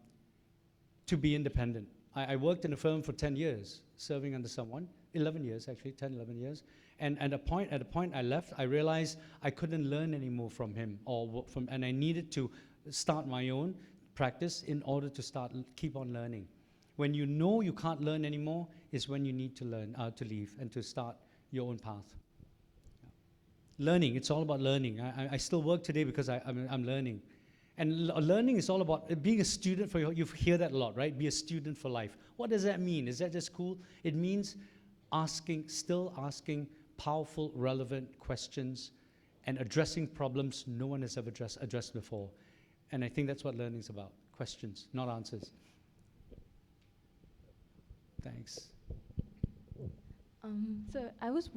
be independent. I worked in a firm for 10 years, serving under someone, 11 years actually, 10, 11 years. And at a point I left, I realized I couldn't learn anymore from him, and I needed to start my own practice in order to keep on learning. When you know you can't learn anymore is when you need to learn, to leave and to start your own path. Learning, it's all about learning. I still work today because I'm learning. And learning is all about being a student for you hear that a lot, right? Be a student for life. What does that mean? Is that just cool? It means still asking powerful, relevant questions and addressing problems no one has ever addressed before. And I think that's what learning is about. Questions, not answers. Thanks. So I was